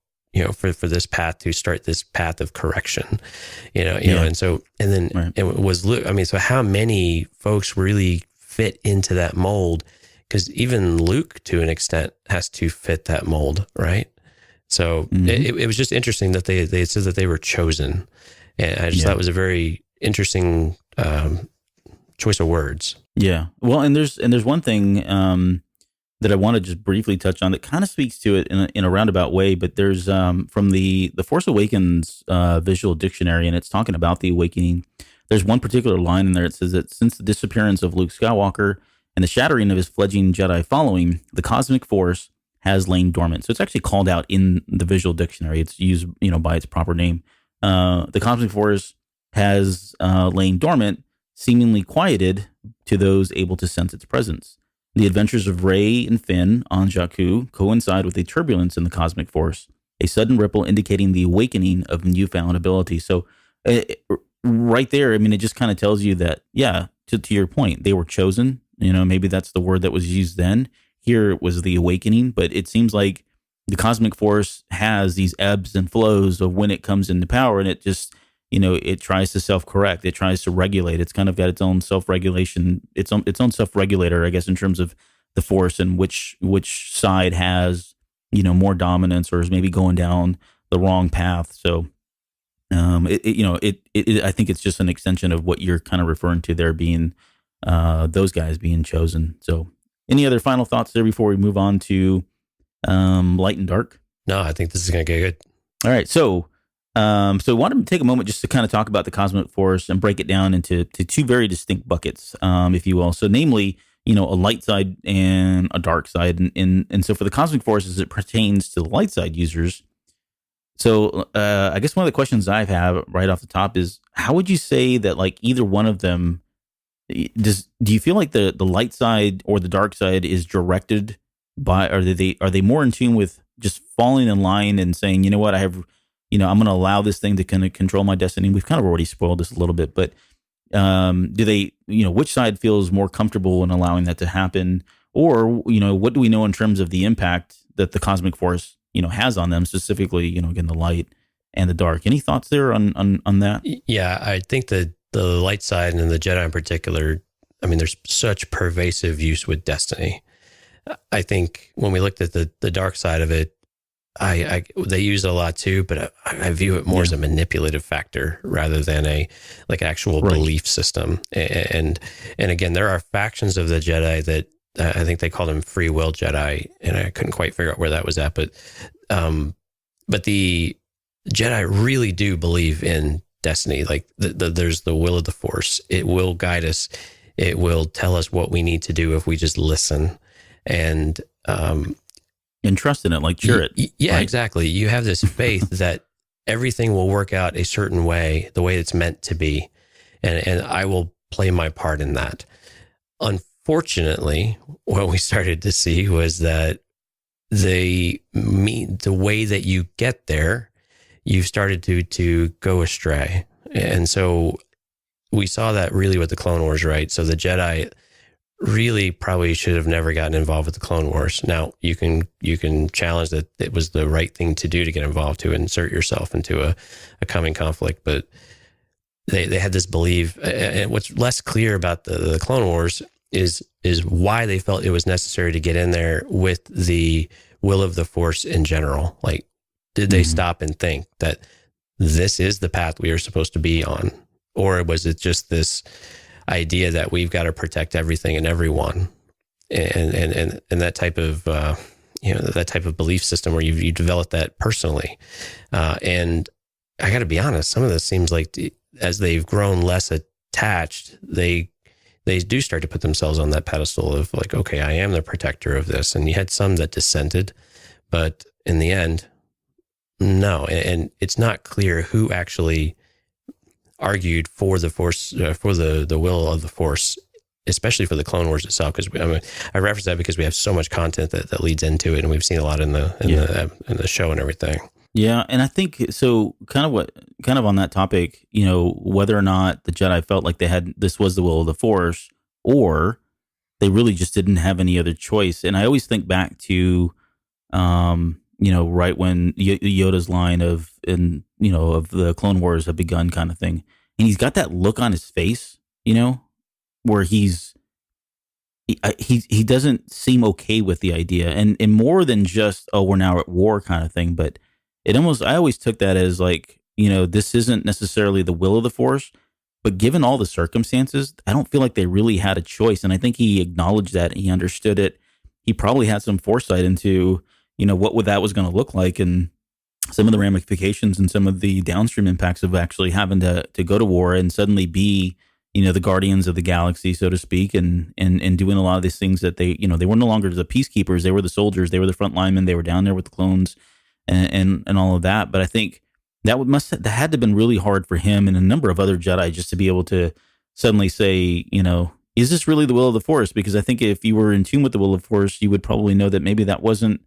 for this path, to start this path of correction, and then Right. it was Luke. I mean, so how many folks really fit into that mold? Because even Luke, to an extent, has to fit that mold, right? So it was just interesting that they said that they were chosen, and I just thought it was a very interesting choice of words. Yeah. Well, and there's one thing that I want to just briefly touch on that kind of speaks to it in a roundabout way. But there's from the Force Awakens visual dictionary, and it's talking about the awakening. There's one particular line in there. It says that since the disappearance of Luke Skywalker and the shattering of his fledgling Jedi following, the cosmic force has lain dormant. So it's actually called out in the visual dictionary. It's used, by its proper name. The cosmic force has lain dormant, seemingly quieted to those able to sense its presence. The adventures of Rey and Finn on Jakku coincide with a turbulence in the cosmic force, a sudden ripple indicating the awakening of newfound ability. So right there, I mean, it just kind of tells you that, to your point, they were chosen. Maybe that's the word that was used then. Here it was the awakening, but it seems like the cosmic force has these ebbs and flows of when it comes into power, and it just, it tries to self-correct. It tries to regulate. It's kind of got its own self-regulation, its own self-regulator, I guess, in terms of the force and which side has, more dominance or is maybe going down the wrong path. So, I think it's just an extension of what you're kind of referring to there being those guys being chosen. So, any other final thoughts there before we move on to light and dark? No, I think this is going to get good. All right. So I wanted to take a moment just to kind of talk about the cosmic force and break it down into two very distinct buckets, if you will. So namely, a light side and a dark side. And so for the cosmic force, as it pertains to the light side users, so I guess one of the questions I have right off the top is, how would you say that like either one of them, do you feel like the light side or the dark side is directed by, are they more in tune with just falling in line and saying, you know what, I have, I'm going to allow this thing to kind of control my destiny? We've kind of already spoiled this a little bit, but do they, which side feels more comfortable in allowing that to happen? Or, what do we know in terms of the impact that the cosmic force, has on them, specifically, again, the light and the dark? Any thoughts there on that? Yeah, I think that the light side and the Jedi in particular, I mean, there's such pervasive use with destiny. I think when we looked at the dark side of it, they use it a lot too, but I view it more as a manipulative factor rather than an actual belief system. And again, there are factions of the Jedi that I think they call them free will Jedi, and I couldn't quite figure out where that was at. But the Jedi really do believe in destiny. Like there's the will of the Force. It will guide us. It will tell us what we need to do if we just listen. And trust in it, like cheer it. Yeah, right? Exactly. You have this faith that everything will work out a certain way, the way it's meant to be. And I will play my part in that. Unfortunately, what we started to see was that the way that you get there, you've started to go astray. And so we saw that really with the Clone Wars, right? So the Jedi really probably should have never gotten involved with the Clone Wars. Now, you can challenge that it was the right thing to do to get involved, to insert yourself into a coming conflict, but they had this belief. And what's less clear about the Clone Wars is why they felt it was necessary to get in there with the will of the Force in general. Like, did they stop and think that this is the path we are supposed to be on? Or was it just this idea that we've got to protect everything and everyone, and that type of that type of belief system where you develop that personally? And I got to be honest, some of this seems like as they've grown less attached, they do start to put themselves on that pedestal of like, okay, I am the protector of this. And you had some that dissented, but in the end, no. And it's not clear who actually argued for the Force, for the will of the Force, especially for the Clone Wars itself. Because I reference that because we have so much content that leads into it, and we've seen a lot in the show and everything. Yeah, and I think so. Kind of on that topic, whether or not the Jedi felt like this was the will of the Force, or they really just didn't have any other choice. And I always think back to, right when Yoda's line of the Clone Wars have begun kind of thing. And he's got that look on his face, where he doesn't seem okay with the idea, and more than just, oh, we're now at war kind of thing. But I always took that as like, this isn't necessarily the will of the Force, but given all the circumstances, I don't feel like they really had a choice. And I think he acknowledged that, and he understood it. He probably had some foresight into, what that was going to look like, and some of the ramifications and some of the downstream impacts of actually having to go to war and suddenly be, the guardians of the galaxy, so to speak, and doing a lot of these things that they were no longer the peacekeepers. They were the soldiers. They were the front linemen. They were down there with the clones and all of that. But I think that had to have been really hard for him and a number of other Jedi just to be able to suddenly say, is this really the will of the Force? Because I think if you were in tune with the will of the Force, you would probably know that maybe that wasn't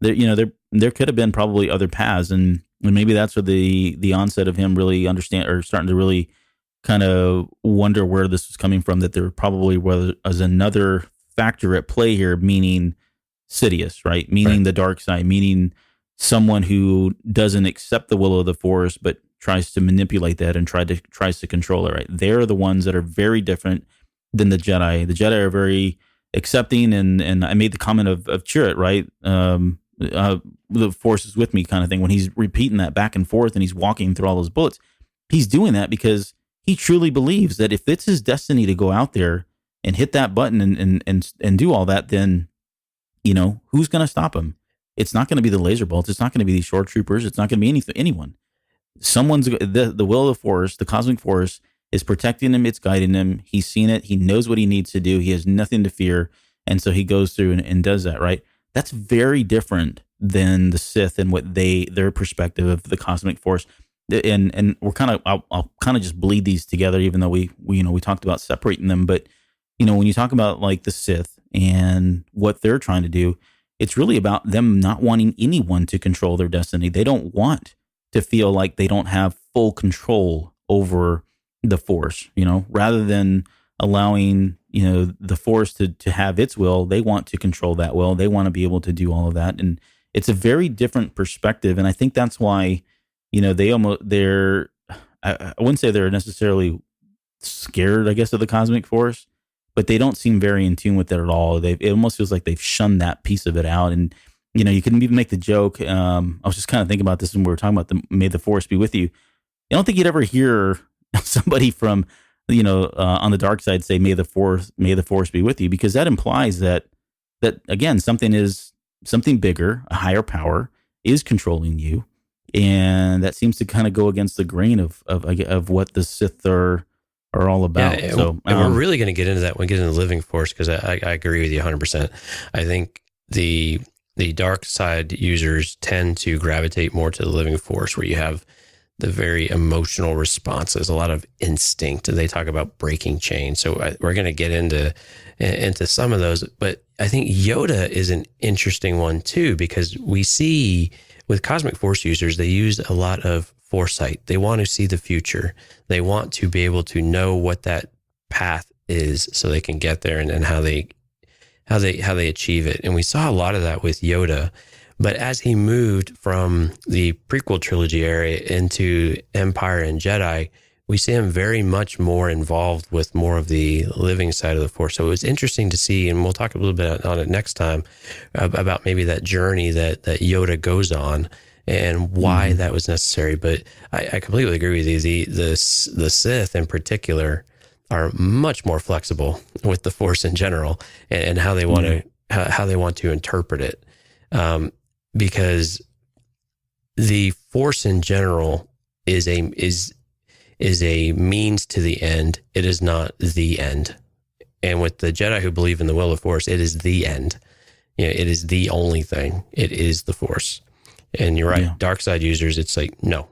there. There could have been probably other paths, and maybe that's where the onset of him really understand, or starting to really kind of wonder where this was coming from, that there probably was another factor at play here, meaning Sidious, right? Meaning the dark side, meaning someone who doesn't accept the will of the Force, but tries to manipulate that and tries to control it, right? They're the ones that are very different than the Jedi. The Jedi are very accepting, and I made the comment of Chirrut, right? The Force is with me kind of thing. When he's repeating that back and forth and he's walking through all those bullets, he's doing that because he truly believes that if it's his destiny to go out there and hit that button and do all that, then, who's going to stop him? It's not going to be the laser bolts. It's not going to be these shore troopers. It's not going to be anyone. Someone's the will of the Force, the cosmic Force, is protecting him. It's guiding him. He's seen it. He knows what he needs to do. He has nothing to fear. And so he goes through and does that, right? That's very different than the Sith and what their perspective of the cosmic Force. And we're I'll kind of just bleed these together, even though we talked about separating them. But, when you talk about like the Sith and what they're trying to do, it's really about them not wanting anyone to control their destiny. They don't want to feel like they don't have full control over the Force, rather than allowing, the Force to have its will. They want to control that will. They want to be able to do all of that. And it's a very different perspective. And I think that's why, I wouldn't say they're necessarily scared, I guess, of the cosmic Force, but they don't seem very in tune with it at all. It almost feels like they've shunned that piece of it out. And, you can even make the joke. I was just kind of thinking about this when we were talking about may the Force be with you. I don't think you'd ever hear somebody from, on the dark side say, may the Force be with you, because that implies that again, something bigger, a higher power is controlling you. And that seems to kind of go against the grain of what the Sith are all about. Yeah, so and we're really going to get into that when we get into the living Force, because I agree with you 100%. I think the dark side users tend to gravitate more to the living Force, where you have the very emotional responses, a lot of instinct. They talk about breaking chains. So we're going to get into some of those. But I think Yoda is an interesting one too, because we see with cosmic Force users, they use a lot of foresight. They want to see the future. They want to be able to know what that path is so they can get there, and how they achieve it. And we saw a lot of that with Yoda. But as he moved from the prequel trilogy era into Empire and Jedi, we see him very much more involved with more of the living side of the Force. So it was interesting to see, and we'll talk a little bit on it next time, about maybe that journey that Yoda goes on and why that was necessary. But I completely agree with you. The Sith in particular are much more flexible with the Force in general, and how they want to how they want to interpret it. Because the Force in general is a means to the end. It is not the end. And with the Jedi who believe in the will of Force, it is the end. It is the only thing. It is the Force. And you're right. Yeah. Dark side users, it's like, no,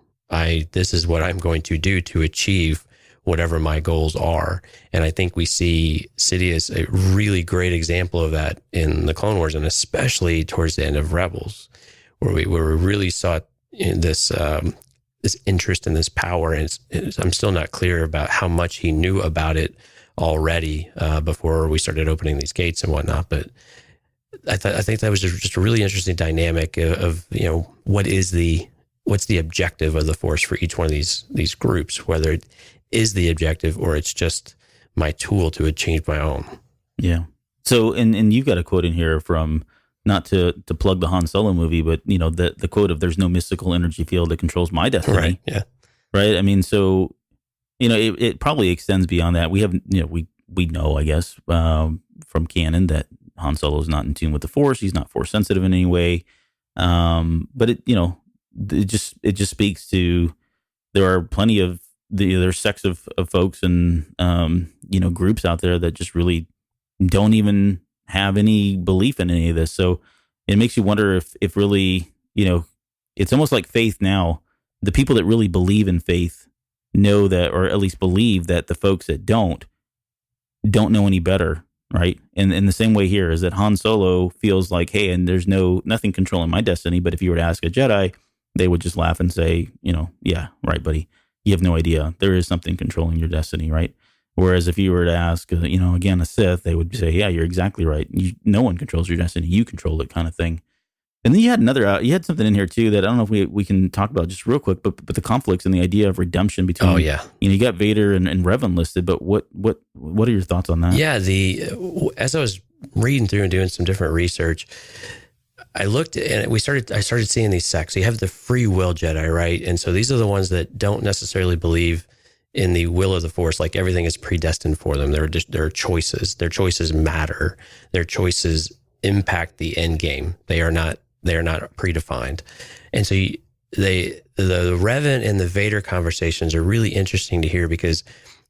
this is what I'm going to do to achieve whatever my goals are. And I think we see Sidious a really great example of that in the Clone Wars, and especially towards the end of Rebels, where we really saw this interest in this power. And I'm still not clear about how much he knew about it already before we started opening these gates and whatnot. But I think that was just a really interesting dynamic of what's the objective of the Force for each one of these groups, whether it is the objective or it's just my tool to achieve my own. Yeah. So, and you've got a quote in here from, not to plug the Han Solo movie, but the quote of "There's no mystical energy field that controls my destiny." Right. Yeah. Right. I mean, so it probably extends beyond that. We have we know, I guess, from canon that Han Solo is not in tune with the Force. He's not Force sensitive in any way. But it just speaks to, there are plenty of there's sects of folks and groups out there that just really don't even have any belief in any of this. So it makes you wonder if really, it's almost like faith now. The people that really believe in faith know that, or at least believe that the folks that don't know any better, right? And in the same way here is that Han Solo feels like, hey, and there's nothing controlling my destiny. But if you were to ask a Jedi, they would just laugh and say, yeah, right, buddy. You have no idea. There is something controlling your destiny, right? Whereas if you were to ask, again, a Sith, they would say, yeah, you're exactly right. No one controls your destiny. You control it, kind of thing. And then you had something in here too that I don't know if we can talk about just real quick, but the conflicts and the idea of redemption between. Oh yeah, you got Vader and Revan listed, but what are your thoughts on that? Yeah, as I was reading through and doing some different research, I looked and I started seeing these sects. So you have the free will Jedi, right? And so these are the ones that don't necessarily believe in the will of the Force, like everything is predestined for them. There are choices. Their choices matter. Their choices impact the end game. They are not predefined. And so the Revan and the Vader conversations are really interesting to hear, because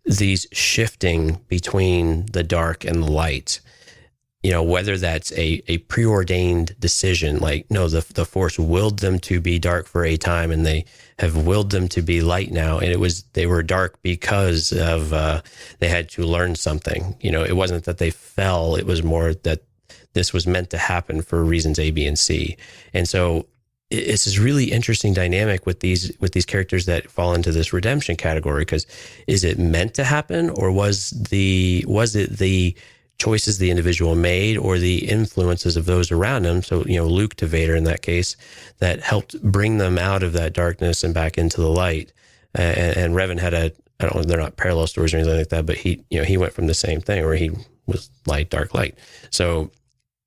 these shifting between the dark and the light, whether that's a preordained decision, like, no, the Force willed them to be dark for a time and they have willed them to be light now. And they were dark because of, they had to learn something. It wasn't that they fell. It was more that this was meant to happen for reasons A, B, and C. And so it's this really interesting dynamic with these characters that fall into this redemption category, because is it meant to happen, or was it the choices the individual made or the influences of those around him? So, Luke to Vader in that case, that helped bring them out of that darkness and back into the light. And Revan had I don't know, they're not parallel stories or anything like that, but he went from the same thing where he was light, dark, light. So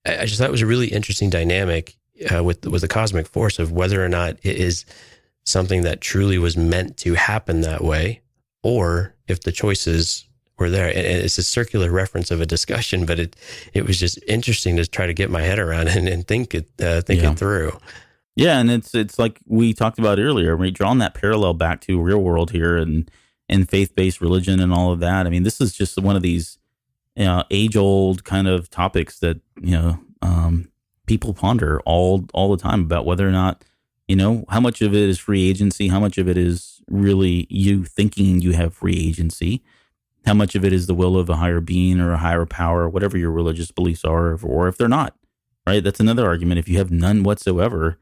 I just thought it was a really interesting dynamic with the cosmic force of whether or not it is something that truly was meant to happen that way, or if the choices were there. And it's a circular reference of a discussion, but it was just interesting to try to get my head around and think it through. Yeah, and it's like we talked about earlier, right? Drawing that parallel back to real world here and faith-based religion and all of that. I mean, this is just one of these age-old kind of topics that people ponder all the time about whether or not, how much of it is free agency, how much of it is really you thinking you have free agency, how much of it is the will of a higher being or a higher power, whatever your religious beliefs are, or if they're not, right? That's another argument. If you have none whatsoever,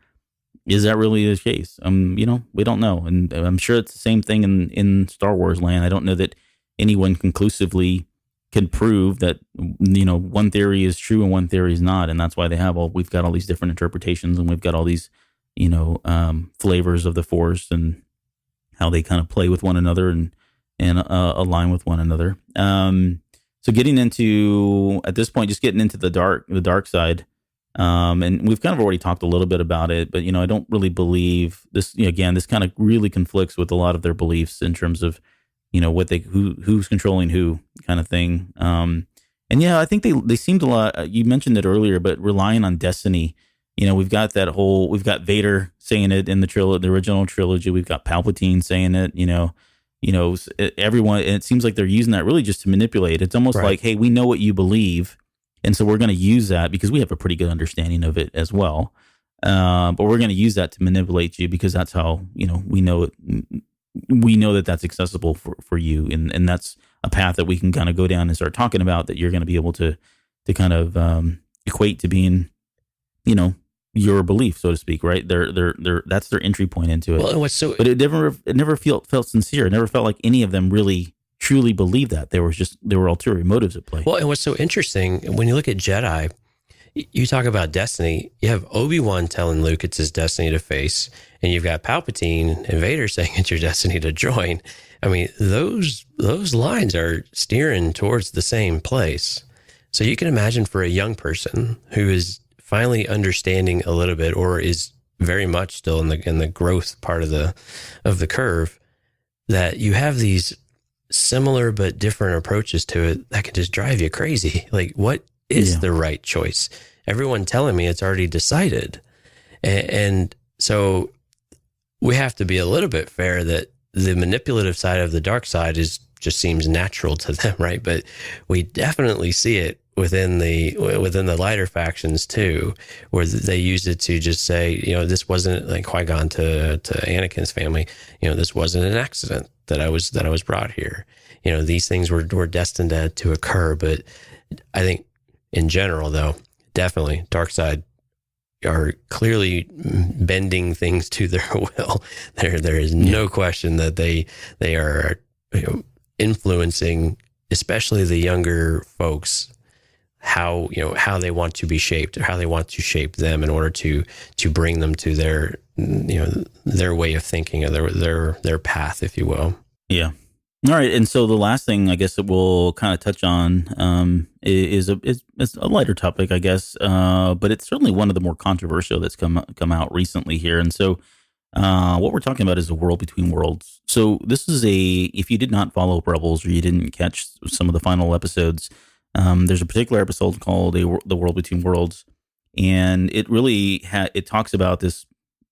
is that really the case? We don't know. And I'm sure it's the same thing in Star Wars land. I don't know that anyone conclusively can prove that, one theory is true and one theory is not. And that's why we've got all these different interpretations, and we've got all these, flavors of the Force and how they kind of play with one another and align with one another. So getting into, at this point, just getting into the dark side. And we've kind of already talked a little bit about it, but, I don't really believe this, again, this kind of really conflicts with a lot of their beliefs in terms of, who's controlling who kind of thing. And yeah, I think they seemed a lot, you mentioned it earlier, but relying on destiny. We've got Vader saying it in the original trilogy. We've got Palpatine saying it, everyone, and it seems like they're using that really just to manipulate. It's almost like, hey, we know what you believe, and so we're going to use that because we have a pretty good understanding of it as well. But we're going to use that to manipulate you because that's how, we know it. We know that that's accessible for you. And that's a path that we can kind of go down and start talking about, that you're going to be able to kind of equate to being, your belief, so to speak, right? That's their entry point into it. Well, but it never felt sincere. It never felt like any of them really truly believe that. There were ulterior motives at play. Well, and what's so interesting, when you look at Jedi, you talk about destiny, you have Obi-Wan telling Luke it's his destiny to face, and you've got Palpatine and Vader saying it's your destiny to join. I mean, those lines are steering towards the same place. So you can imagine for a young person who is finally understanding a little bit, or is very much still in the growth part of the curve, that you have these similar but different approaches to it that can just drive you crazy. Like, what is the right choice? Everyone telling me it's already decided. And so we have to be a little bit fair that the manipulative side of the dark side just seems natural to them, right? But we definitely see it within the lighter factions too, where they use it to just say, this wasn't, like Qui-Gon to Anakin's family, this wasn't an accident that I was brought here. These things were destined to occur. But I think in general, though, definitely dark side are clearly bending things to their will. There is no question that they are influencing, especially the younger folks, how they want to be shaped, or how they want to shape them in order to bring them to their way of thinking, or their path, if you will. Yeah. All right. And so the last thing I guess that we'll kind of touch on is a lighter topic, I guess, but it's certainly one of the more controversial that's come out recently here. And so what we're talking about is the world between worlds. So this is if you did not follow Rebels, or you didn't catch some of the final episodes, there's a particular episode called The World Between Worlds, and it really it talks about this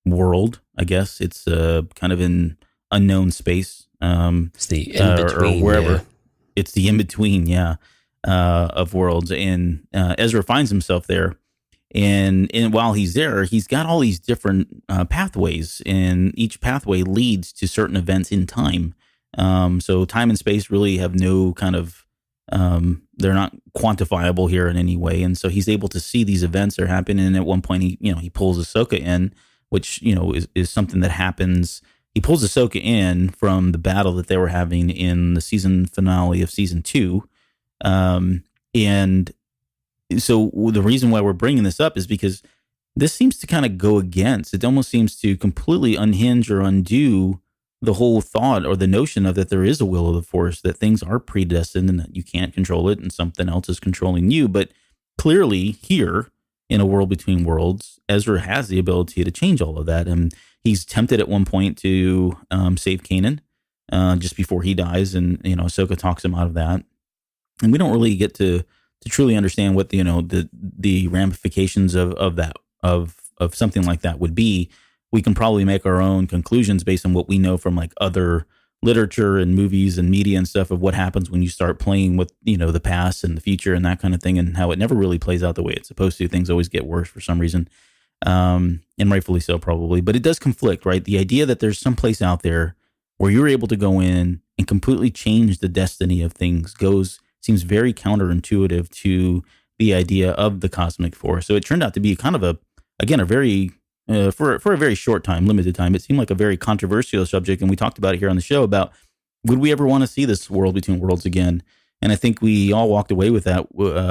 world. I guess it's kind of in unknown space. It's the in-between, or wherever. Yeah. It's the in-between, of worlds. And Ezra finds himself there. And while he's there, he's got all these different pathways, and each pathway leads to certain events in time. So time and space really have no kind of, they're not quantifiable here in any way. And so he's able to see these events that are happening. And at one point, he pulls Ahsoka in, which, is something that happens. He pulls Ahsoka in from the battle that they were having in the season finale of season 2. And so the reason why we're bringing this up is because this seems to kind of go against, it almost seems to completely unhinge or undo the whole thought or the notion of that there is a will of the Force, that things are predestined and that you can't control it and something else is controlling you. But clearly here in A World Between Worlds, Ezra has the ability to change all of that. And he's tempted at one point to save Kanan just before he dies. And, Ahsoka talks him out of that. And we don't really get to truly understand what the ramifications of that, of something like that would be. We can probably make our own conclusions based on what we know from like other literature and movies and media and stuff of what happens when you start playing with, the past and the future and that kind of thing, and how it never really plays out the way it's supposed to. Things always get worse for some reason. And rightfully so, probably. But it does conflict, right? The idea that there's some place out there where you're able to go in and completely change the destiny of things seems very counterintuitive to the idea of the cosmic force. So it turned out to be kind of a very, for a very short time, limited time, it seemed like a very controversial subject. And we talked about it here on the show about, would we ever want to see this world between worlds again? And I think we all walked away with that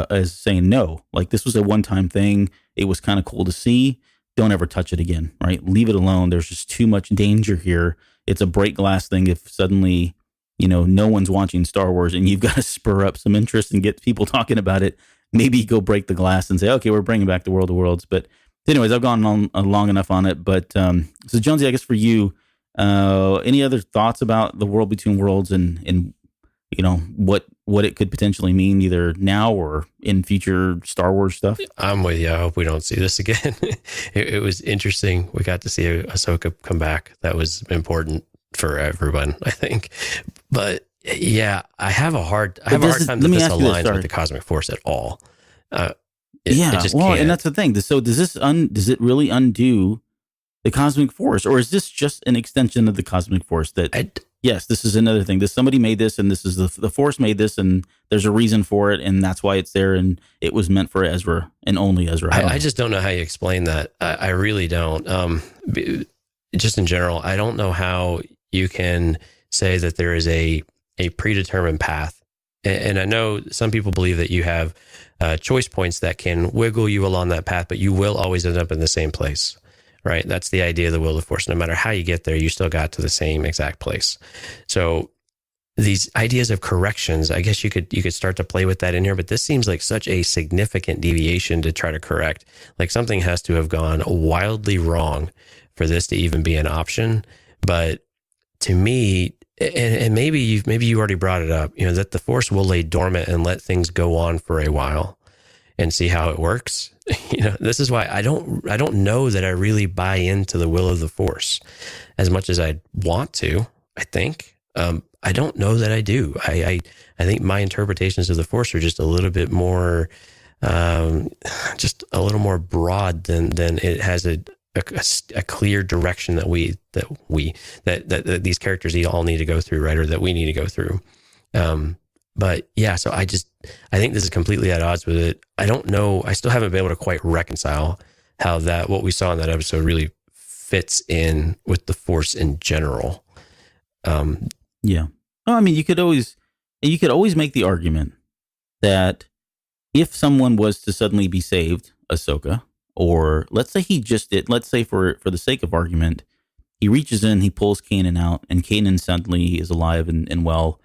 as saying no. Like, this was a one-time thing. It was kind of cool to see. Don't ever touch it again, right? Leave it alone. There's just too much danger here. It's a break glass thing if suddenly, no one's watching Star Wars and you've got to spur up some interest and get people talking about it. Maybe go break the glass and say, okay, we're bringing back the World of Worlds. But anyways, I've gone on long enough on it. But so Jonesy, I guess for you, any other thoughts about the World Between Worlds and what it could potentially mean either now or in future Star Wars stuff? I'm with you. I hope we don't see this again. It was interesting. We got to see Ahsoka come back. That was important for everyone, I think. But yeah, I have a hard time that this aligns with the cosmic force at all. It just can't. And that's the thing. So does it really undo the cosmic force, or is this just an extension of the cosmic force? Yes, this is another thing. Somebody made this, and this is the Force made this, and there's a reason for it, and that's why it's there, and it was meant for Ezra and only Ezra. I just don't know how you explain that. I really don't. Just in general, I don't know how you can say that there is a a predetermined path. And I know some people believe that you have choice points that can wiggle you along that path, but you will always end up in the same place, right? That's the idea of the will of the force. No matter how you get there, you still got to the same exact place. So these ideas of corrections, I guess you could start to play with that in here, but this seems like such a significant deviation to try to correct. Like something has to have gone wildly wrong for this to even be an option. But to me, and maybe you already brought it up, that the force will lay dormant and let things go on for a while and see how it works. This is why I don't know that I really buy into the will of the force as much as I want to. I think I don't know that I do. I think my interpretations of the force are just a little bit more, just a little more broad than it has a clear direction that these characters all need to go through, right? Or that we need to go through. But yeah, so I think this is completely at odds with it. I don't know. I still haven't been able to quite reconcile how what we saw in that episode really fits in with the force in general. Yeah. I mean, you could always make the argument that if someone was to suddenly be saved, Ahsoka, or let's say he just did, let's say for the sake of argument, he reaches in, he pulls Kanan out, and Kanan suddenly is alive and well,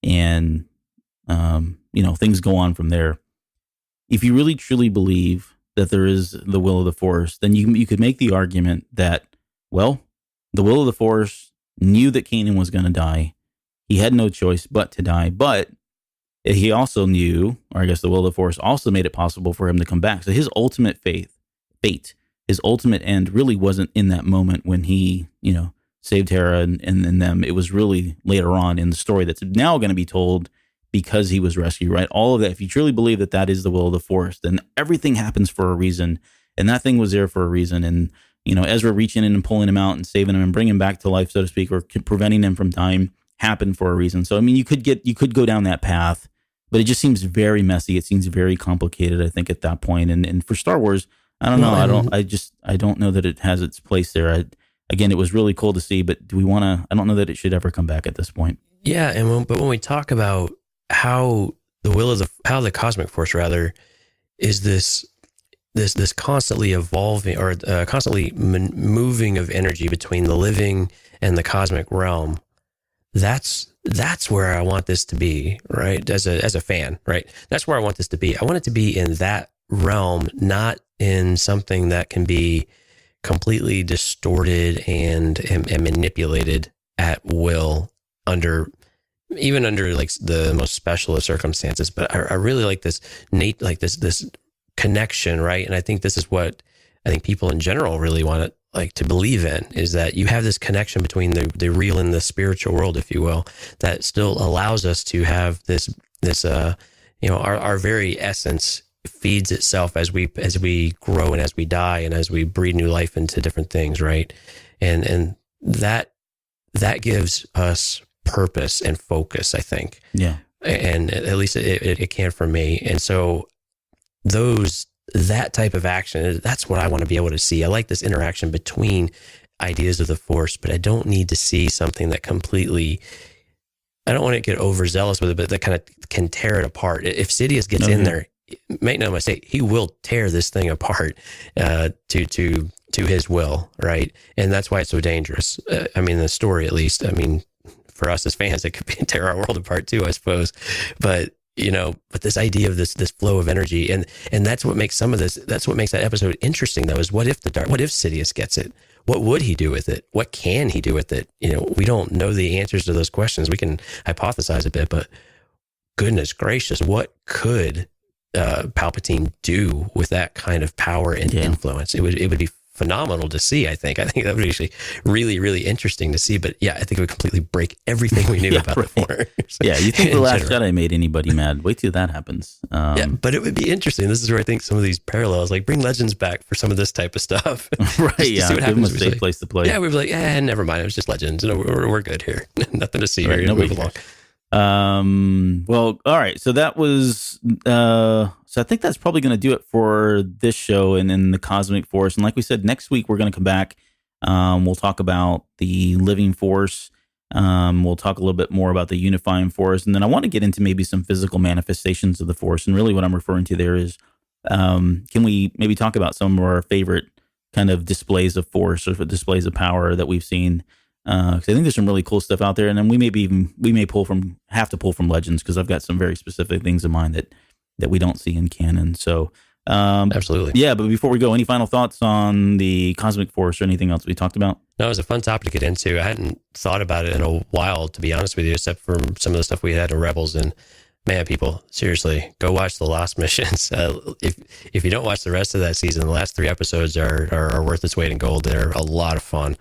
and things go on from there. If you really truly believe that there is the will of the Force, then you could make the argument that, well, the will of the Force knew that Kanan was going to die. He had no choice but to die, but he also knew, or I guess the will of the Force also made it possible for him to come back. So his ultimate fate, his ultimate end really wasn't in that moment when he, saved Hera and them. It was really later on in the story that's now going to be told because he was rescued, right? All of that. If you truly believe that that is the will of the Force, then everything happens for a reason. And that thing was there for a reason. And, Ezra reaching in and pulling him out and saving him and bringing him back to life, so to speak, or preventing him from dying happened for a reason. So, I mean, you could go down that path, but it just seems very messy. It seems very complicated, I think, at that point. And for Star Wars, I don't know. I don't know that it has its place there. Again, it was really cool to see, but I don't know that it should ever come back at this point. Yeah. But when we talk about how the cosmic force rather is this constantly evolving or constantly moving of energy between the living and the cosmic realm, that's where I want this to be, right? As a fan, right? That's where I want this to be. I want it to be in that realm, not in something that can be completely distorted and manipulated at will under like the most special of circumstances. But I really like this this connection, right? And I think this is what I think people in general really want to believe in, is that you have this connection between the real and the spiritual world, if you will, that still allows us to have this our very essence feeds itself as we grow and as we die and as we breathe new life into different things, right? And that gives us purpose and focus, I think. Yeah. And at least it can for me. And so that type of action, that's what I want to be able to see. I like this interaction between ideas of the Force, but I don't need to see something that completely, I don't want to get overzealous with it, but that kind of can tear it apart. If Sidious gets in there, make no mistake, he will tear this thing apart to his will, right? And that's why it's so dangerous. The story, at least. For us as fans, it could tear our world apart too, I suppose. But this idea of this flow of energy, and that's what makes that's what makes that episode interesting, though, is what if Sidious gets it? What would he do with it? What can he do with it? We don't know the answers to those questions. We can hypothesize a bit, but goodness gracious, what could Palpatine do with that kind of power and influence? It would be phenomenal to see. I think that would be actually really, really interesting to see. But yeah, I think it would completely break everything we knew about the Force. Yeah, you think The Last Jedi made anybody mad? Wait till that happens. But it would be interesting. This is where I think some of these parallels, like bring Legends back for some of this type of stuff. Right, yeah, give them a safe place to play. Yeah, we'd be like, never mind, it was just Legends. We're good here. Nothing to see here. Move along. Well, all right. So that was, so I think that's probably going to do it for this show and in the Cosmic Force. And like we said, next week we're going to come back. We'll talk about the Living Force. We'll talk a little bit more about the unifying force. And then I want to get into maybe some physical manifestations of the force. And really what I'm referring to there is, can we maybe talk about some of our favorite kind of displays of force or displays of power that we've seen? Because I think there's some really cool stuff out there. And then we may have to pull from Legends, because I've got some very specific things in mind that we don't see in canon. So absolutely. Yeah, but before we go, any final thoughts on the cosmic force or anything else we talked about? No, it was a fun topic to get into. I hadn't thought about it in a while, to be honest with you, except for some of the stuff we had in Rebels. And man, people, seriously, go watch the Lost missions. If you don't watch the rest of that season, the last 3 episodes are worth its weight in gold. They're a lot of fun.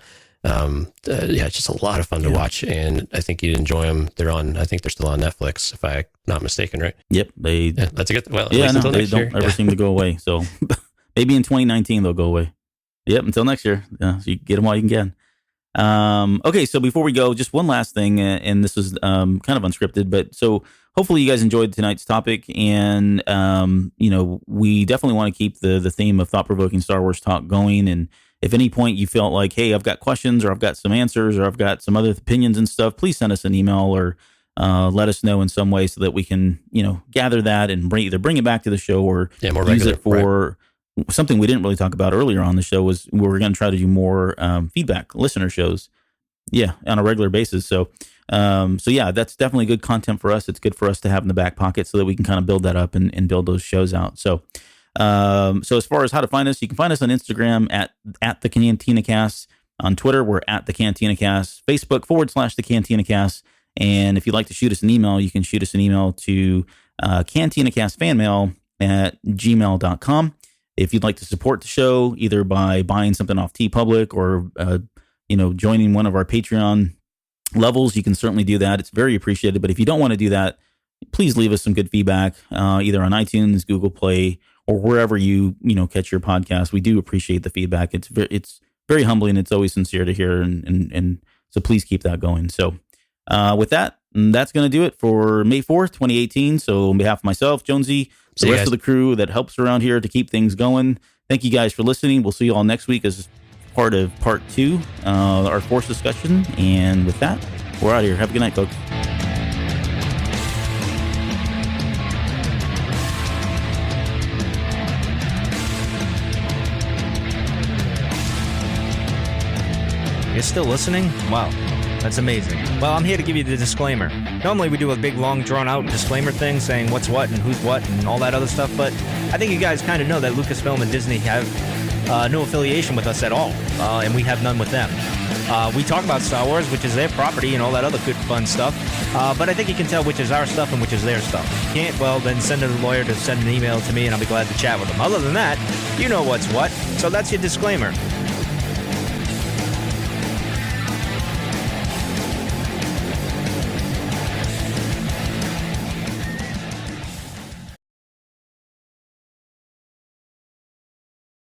It's just a lot of fun to watch, and I think you'd enjoy them. I think they're still on Netflix, if I'm not mistaken, right? Yep. That's a good, they don't ever seem to go away. So maybe in 2019 they'll go away. Yep. Until next year. So you get them while you can. Okay. So before we go, just one last thing, and this is kind of unscripted, but so hopefully you guys enjoyed tonight's topic, and we definitely want to keep the theme of thought-provoking Star Wars talk going. And if at any point you felt like, hey, I've got questions, or I've got some answers, or I've got some other opinions and stuff, please send us an email or let us know in some way so that we can, gather that and either bring it back to the show or use it for something we didn't really talk about earlier on the show. Was we were going to try to do more feedback listener shows, on a regular basis. So that's definitely good content for us. It's good for us to have in the back pocket so that we can kind of build that up and build those shows out. So as far as how to find us, you can find us on Instagram at the Cantina Cast. On Twitter, we're at the Cantina Cast. Facebook /the Cantina Cast. And if you'd like to shoot us an email, you can shoot us an email to cantinacastfanmail@gmail.com. If you'd like to support the show, either by buying something off TeePublic or joining one of our Patreon levels, you can certainly do that. It's very appreciated. But if you don't want to do that, please leave us some good feedback, either on iTunes, Google Play, or wherever you catch your podcast. We do appreciate the feedback. It's very humbling. It's always sincere to hear, and so please keep that going. So with that, that's going to do it for May 4th, 2018. So on behalf of myself, Jonesy, the rest of the crew that helps around here to keep things going, thank you guys for listening. We'll see you all next week as part of part 2, our Force discussion. And with that, we're out of here. Have a good night, folks. You're still listening? Wow, that's amazing. Well, I'm here to give you the disclaimer. Normally we do a big, long, drawn-out disclaimer thing saying what's what and who's what and all that other stuff, but I think you guys kind of know that Lucasfilm and Disney have no affiliation with us at all, and we have none with them. We talk about Star Wars, which is their property, and all that other good, fun stuff, but I think you can tell which is our stuff and which is their stuff. If you can't, well, then send a lawyer to send an email to me, and I'll be glad to chat with them. Other than that, you know what's what, so that's your disclaimer.